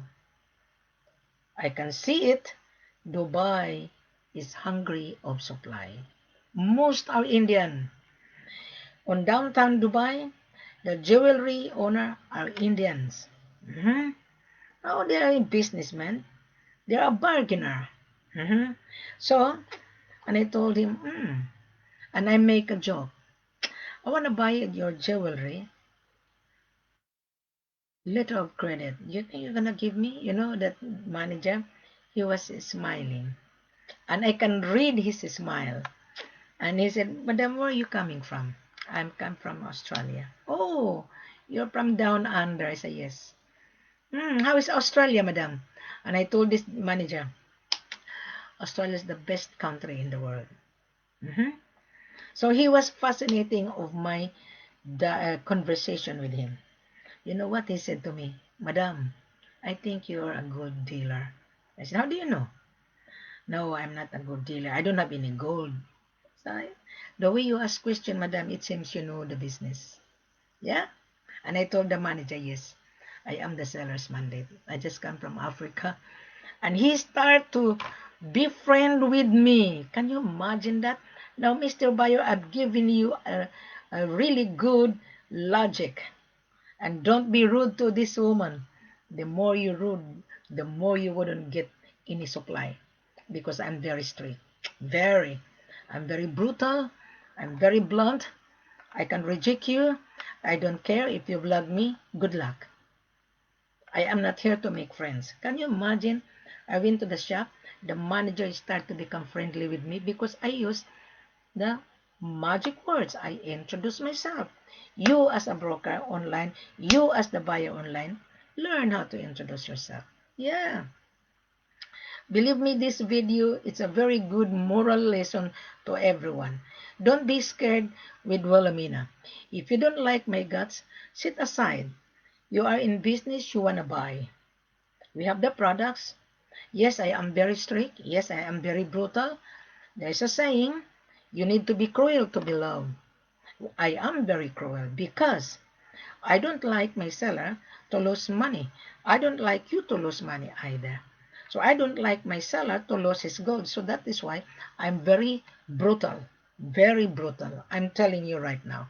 I can see it. Dubai is hungry of supply. Most are Indian. On downtown Dubai, the jewelry owner are Indians. Mhm. Oh, they are businessmen. They are a bargainer. Mhm. So, and I told him, and I make a joke. I want to buy your jewelry, letter of credit. You think you're gonna give me? You know that manager, he was smiling, and I can read his smile. And he said, "Madam, where are you coming from?" I'm come from Australia. Oh, you're from down under. I said, yes. How is Australia, madam? And I told this manager, Australia is the best country in the world. Mhm. So he was fascinating of my conversation with him. You know what he said to me? Madam, I think you're a good dealer. I said, how do you know? No, I'm not a good dealer. I don't have any gold. So the way you ask question, madam, it seems you know the business. Yeah? And I told the manager, yes, I am the seller's mandate. I just come from Africa. And he started to be friend with me. Can you imagine that? Now, Mr. Bayo, I've given you a really good logic. And don't be rude to this woman. The more you rude, the more you wouldn't get any supply. Because I'm very strict. Very. I'm very brutal. I'm very blunt. I can reject you. I don't care if you block me. Good luck. I am not here to make friends. Can you imagine? I went to the shop. The manager started to become friendly with me because I used the magic words. I introduced myself. You as a broker online, you as the buyer online, learn how to introduce yourself. Yeah. Believe me, this video is a very good moral lesson to everyone. Don't be scared with Wilhelmina. If you don't like my guts, sit aside. You are in business, you want to buy. We have the products. Yes, I am very strict. Yes, I am very brutal. There's a saying, you need to be cruel to be loved. I am very cruel because I don't like my seller to lose money. I don't like you to lose money either. So I don't like my seller to lose his gold. So that is why I'm very brutal. Very brutal. I'm telling you right now.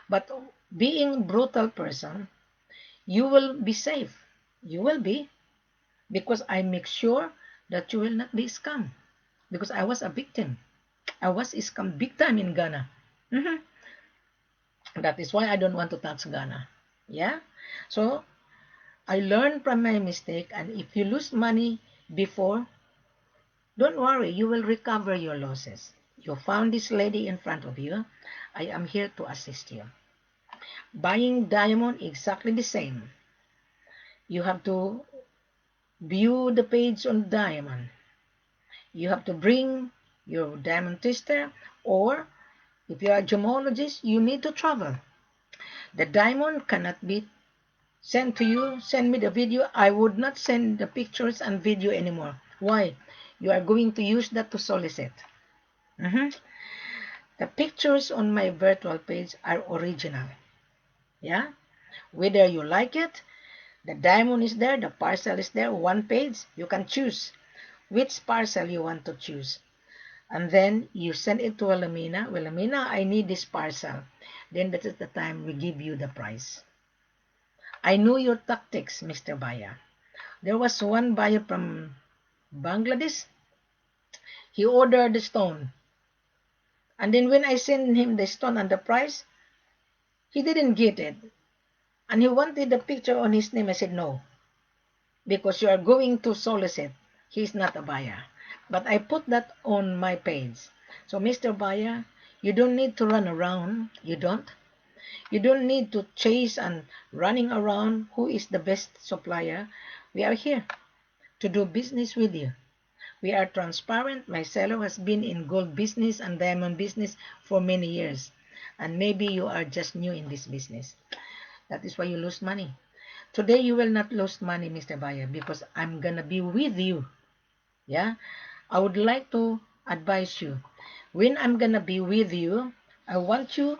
But being brutal person, you will be safe. You will be because I make sure that you will not be scammed. Because I was a victim. I was scammed big time in Ghana. Mhm. That is why I don't want to touch Ghana. Yeah? So I learned from my mistake, and if you lose money before, don't worry, you will recover your losses. You found this lady in front of you. I am here to assist you. Buying diamond, exactly the same. You have to view the page on diamond. You have to bring your diamond tester, or if you are a gemologist, you need to travel. The diamond cannot be sent to you. Send me the video. I would not send the pictures and video anymore. Why? You are going to use that to solicit. Mhm. The pictures on my virtual page are original. Yeah? Whether you like it, the diamond is there, the parcel is there, one page. You can choose which parcel you want to choose. And then you send it to Wilhelmina. Wilhelmina, I need this parcel. Then that is the time we give you the price. I know your tactics, Mr. Buyer. There was one buyer from Bangladesh. He ordered the stone. And then when I sent him the stone and the price, he didn't get it. And he wanted the picture on his name. I said, no. because you are going to solicit. He's not a buyer. But I put that on my page. So, Mr. Buyer, you don't need to run around. You don't. You don't need to chase and running around who is the best supplier. We are here to do business with you. We are transparent. My seller has been in gold business and diamond business for many years. And maybe you are just new in this business. That is why you lose money. Today you will not lose money, Mr. Buyer, because I'm gonna be with you. Yeah, I would like to advise you. When I'm gonna be with you, I want you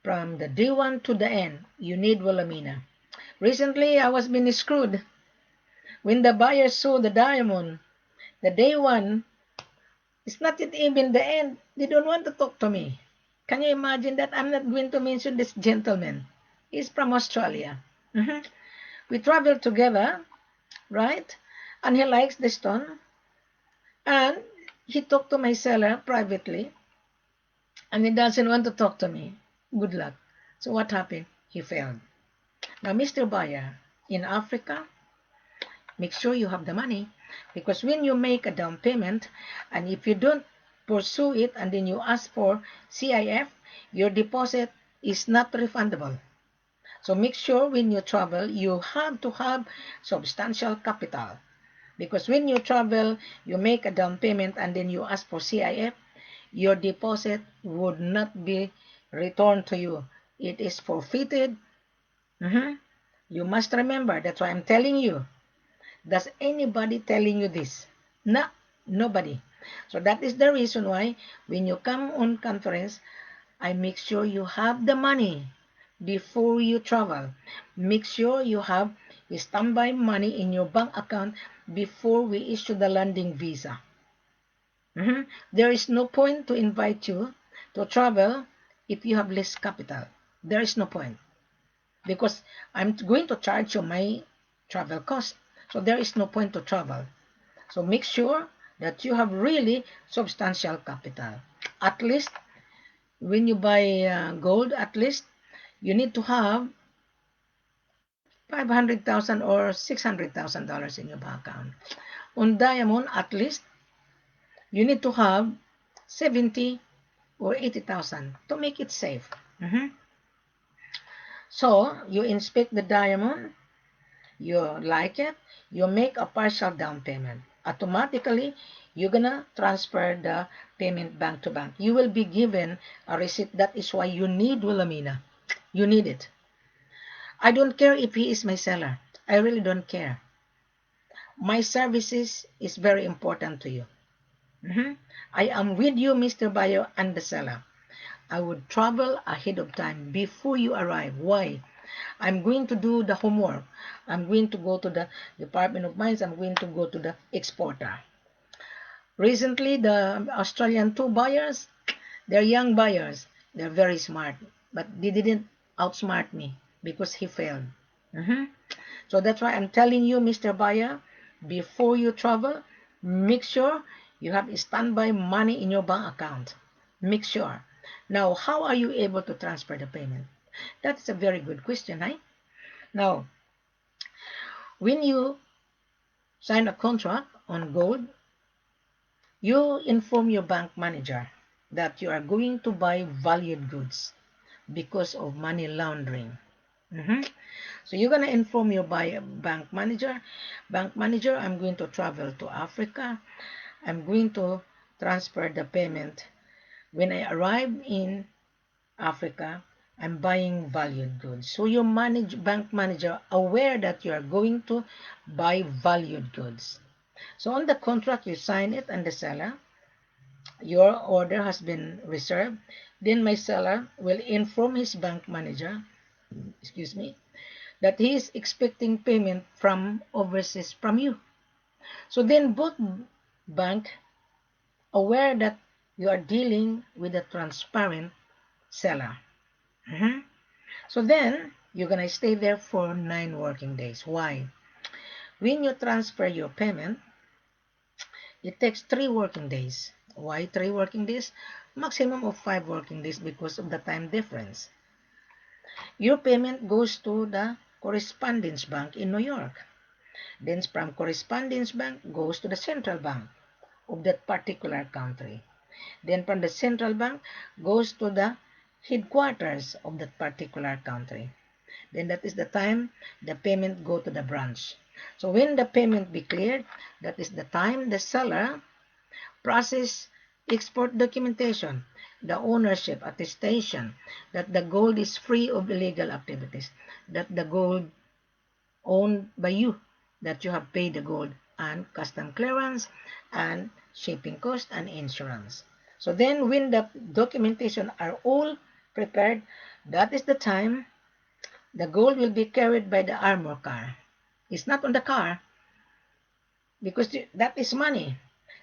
from the day one to the end. You need Wilhelmina. Recently, I was being screwed. When the buyer saw the diamond, the day one, it's not yet even the end. They don't want to talk to me. Can you imagine that? I'm not going to mention this gentleman. He's from Australia. Mhm. We traveled together, right? And he likes the stone. And he talked to my seller privately. And he doesn't want to talk to me. Good luck. So what happened? He failed. Now, Mr. Buyer, in Africa, make sure you have the money, because when you make a down payment and if you don't pursue it and then you ask for CIF, your deposit is not refundable. So make sure when you travel, you have to have substantial capital, because when you travel, you make a down payment and then you ask for CIF, your deposit would not be returned to you. It is forfeited. You must remember, that's why I'm telling you. Does anybody telling you this? No, nobody. So that is the reason why when you come on conference, I make sure you have the money before you travel. Make sure you have standby money in your bank account before we issue the landing visa. There is no point to invite you to travel if you have less capital. There is no point, because I'm going to charge you my travel cost. So there is no point to travel. So make sure that you have really substantial capital. At least when you buy gold, at least you need to have 500,000 or $600,000 in your bank account. On diamond, at least you need to have 70 or 80,000 to make it safe. So you inspect the diamond, you like it, you make a partial down payment. Automatically, you're gonna transfer the payment bank to bank. You will be given a receipt. That is why you need Wilhelmina. You need it. I don't care if he is my seller. I really don't care. My services is very important to you. I am with you, Mr. Buyer, and the seller. I would travel ahead of time before you arrive. Why? I'm going to do the homework. I'm going to go to the Department of Mines. I'm going to go to the exporter. Recently, the Australian two buyers, they're young buyers. They're very smart, but they didn't outsmart me because he failed. So that's why I'm telling you, Mr. Buyer, before you travel, make sure you have standby money in your bank account. Make sure. Now, how are you able to transfer the payment? That's a very good question, right? Now, when you sign a contract on gold, you inform your bank manager that you are going to buy valued goods because of money laundering. So you're going to inform your bank manager. Bank manager, I'm going to travel to Africa. I'm going to transfer the payment. When I arrive in Africa, I'm buying valued goods. So your bank manager aware that you are going to buy valued goods. So on the contract, you sign it and the seller, your order has been reserved. Then my seller will inform his bank manager, excuse me, that he is expecting payment from overseas from you. So then both bank aware that you are dealing with a transparent seller. So then you're gonna stay there for 9 working days. Why? When you transfer your payment, it takes 3 working days. Why 3 working days? Maximum of 5 working days because of the time difference. Your payment goes to the correspondence bank in New York. Then from correspondence bank goes to the central bank of that particular country. Then from the central bank goes to the headquarters of that particular country. Then that is the time the payment go to the branch. So when the payment be cleared, that is the time the seller process export documentation, the ownership attestation that the gold is free of illegal activities, that the gold owned by you, that you have paid the gold and custom clearance and shipping cost and insurance. So then when the documentation are all prepared, that is the time the gold will be carried by the armor car. It's not on the car because that is money.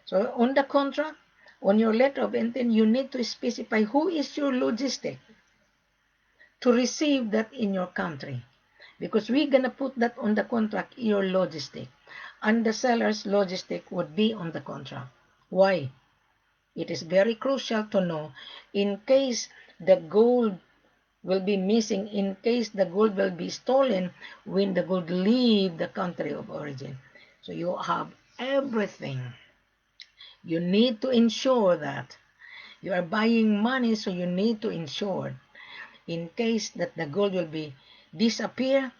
So on the contract, on your letter of intent, you need to specify who is your logistic to receive that in your country. Because we're going to put that on the contract, your logistic. And the seller's logistic would be on the contract. Why? It is very crucial to know in case the gold will be missing, in case the gold will be stolen when the gold leave the country of origin. So you have everything. You need to ensure that you are buying money, so you need to ensure in case that the gold will be disappear,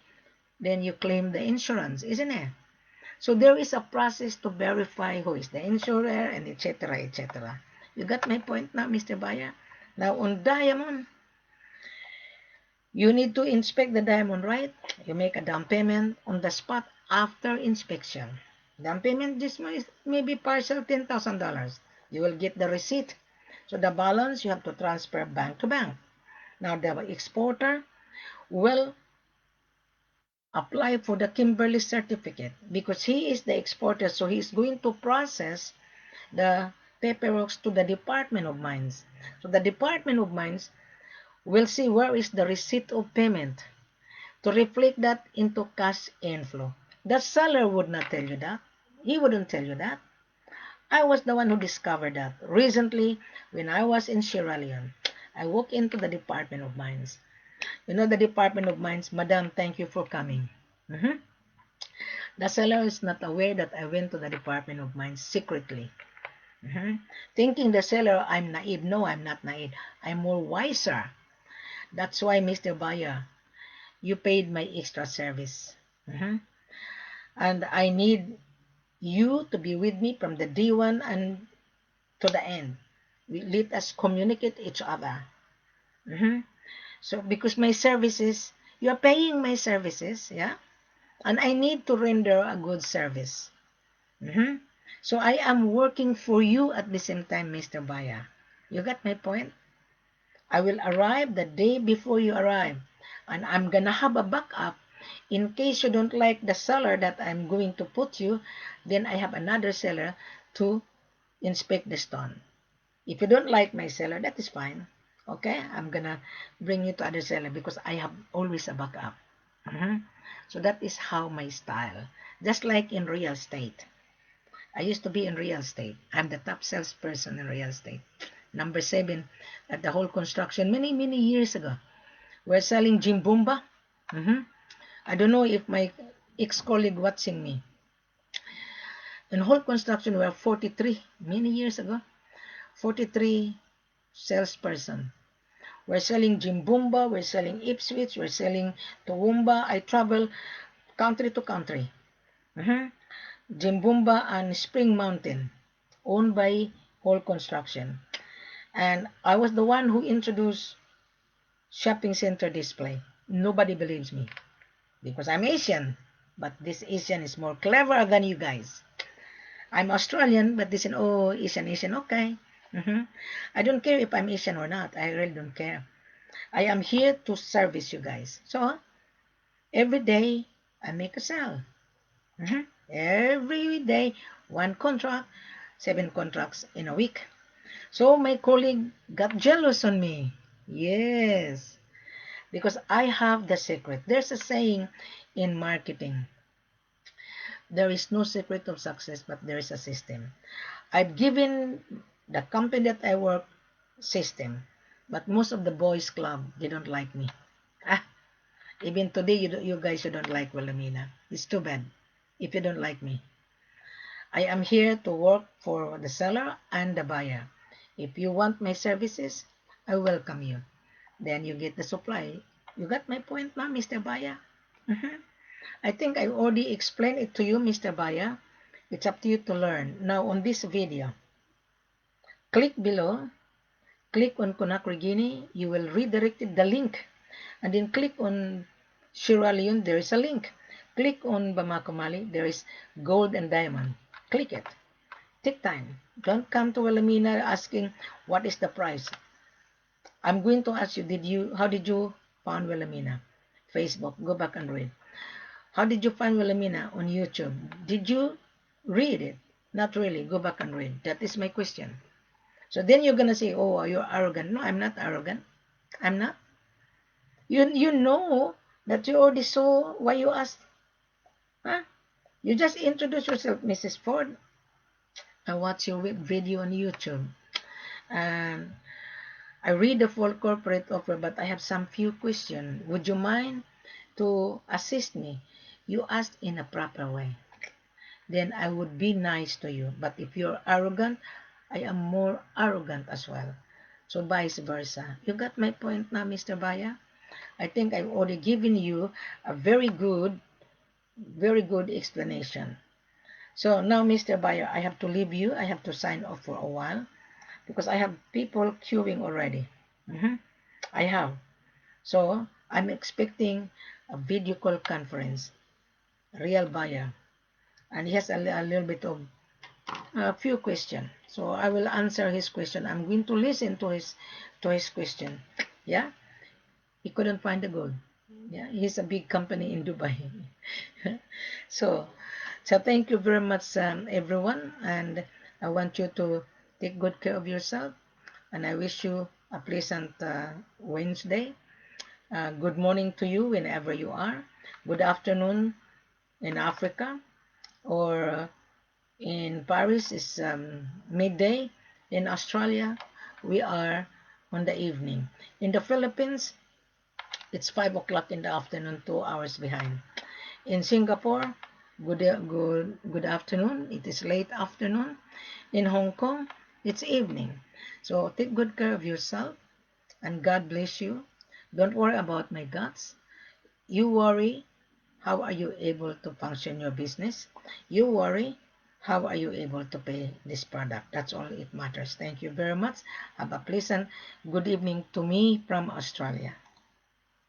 then you claim the insurance, isn't it? So there is a process to verify who is the insurer and etc. etc. You got my point now, Mr. Baya? Now on diamond, you need to inspect the diamond, right? You make a down payment on the spot after inspection. Down payment just may be partial $10,000. You will get the receipt. So the balance you have to transfer bank to bank. Now the exporter will apply for the Kimberley certificate because he is the exporter, so he is going to process the paperwork to the Department of Mines. So the Department of Mines will see where is the receipt of payment to reflect that into cash inflow. The seller would not tell you that. He wouldn't tell you that. I was the one who discovered that. Recently, when I was in Sierra Leone, I walked into the Department of Mines. You know the Department of Mines, Madam, thank you for coming. Mhm. The seller is not aware that I went to the Department of Mines secretly. Mhm. Thinking the seller, I'm naive. No, I'm not naive. I'm more wiser. That's why, Mr. Buyer, you paid my extra service. Mhm. And I need you to be with me from the D1 and to the end. Let us communicate each other. Mhm. So, because my services, you're paying my services, yeah? And I need to render a good service. Mhm. So, I am working for you at the same time, Mr. Baya. You got my point? I will arrive the day before you arrive. And I'm gonna have a backup. In case you don't like the seller that I'm going to put you, then I have another seller to inspect the stone. If you don't like my seller, that is fine. Okay? I'm gonna bring you to other seller because I have always a backup. Mhm. So that is how my style. Just like in real estate. I used to be in real estate. I'm the top salesperson in real estate. Number 7 at the whole construction many, many years ago. We're selling Jimbumba. Mhm. I don't know if my ex-colleague watching me. In whole construction, we were 43 many years ago. 43 salesperson. We're selling Jimbumba, we're selling Ipswich, we're selling Toowoomba. I travel country to country. Mhm. Jimbumba and Spring Mountain, owned by Whole Construction. And I was the one who introduced shopping center display. Nobody believes me because I'm Asian, but this Asian is more clever than you guys. I'm Australian, but this is oh Asian, okay. Mhm. I don't care if I'm Asian or not. I really don't care. I am here to service you guys. So every day I make a sale. Mhm. Every day, one contract, 7 contracts in a week. So my colleague got jealous on me. Yes, because I have the secret. There's a saying in marketing, there is no secret of success, but there is a system. I've given the company that I work system, but most of the boys club, they don't like me. Ah, even today, you guys, you don't like Wilhelmina. It's too bad. if you don't like me. I am here to work for the seller and the buyer. If you want my services, I welcome you. Then you get the supply. You got my point now, Mr. Buyer? Mhm. I think I already explained it to you, Mr. Buyer. It's up to you to learn. Now on this video, click below, click on Conakry, Guinea. You will redirect the link. And then click on Sierra Leone, there is a link. Click on Bamako, Mali, there is gold and diamond. Click it. Take time. Don't come to Wilhelmina asking what is the price. I'm going to ask you, how did you find Wilhelmina? Facebook, go back and read. How did you find Wilhelmina on YouTube? Did you read it? Not really. Go back and read. That is my question. So then you're gonna say, "Oh, you're arrogant." No, I'm not arrogant. I'm not. You know that you already saw why you asked. Huh? You just introduce yourself, Mrs. Ford. I watch your video on YouTube. And I read the full corporate offer, but I have some few questions. Would you mind to assist me? You asked in a proper way. Then I would be nice to you. But if you're arrogant, I am more arrogant as well. So vice versa. You got my point now, Mr. Baya? I think I've already given you a very good explanation. So now, Mr. Buyer, I have to leave you. I have to sign off for a while because I have people queuing already. I have. So I'm expecting a video call conference, real buyer. And he has a little bit of a few questions. So I will answer his question. I'm going to listen to his question. Yeah, he couldn't find the gold. Yeah, he's a big company in Dubai. so So thank you very much, everyone, and I want you to take good care of yourself, and I wish you a pleasant Wednesday. Good morning to you whenever you are. Good afternoon in Africa, or in Paris is midday. In Australia, we are on the evening. In the Philippines, it's 5 o'clock in the afternoon, 2 hours behind. In Singapore, good afternoon. It is late afternoon. In Hong Kong, it's evening. So take good care of yourself and God bless you. Don't worry about my guts. You worry, how are you able to function your business? You worry, how are you able to pay this product? That's all it matters. Thank you very much. Have a pleasant good evening to me from Australia.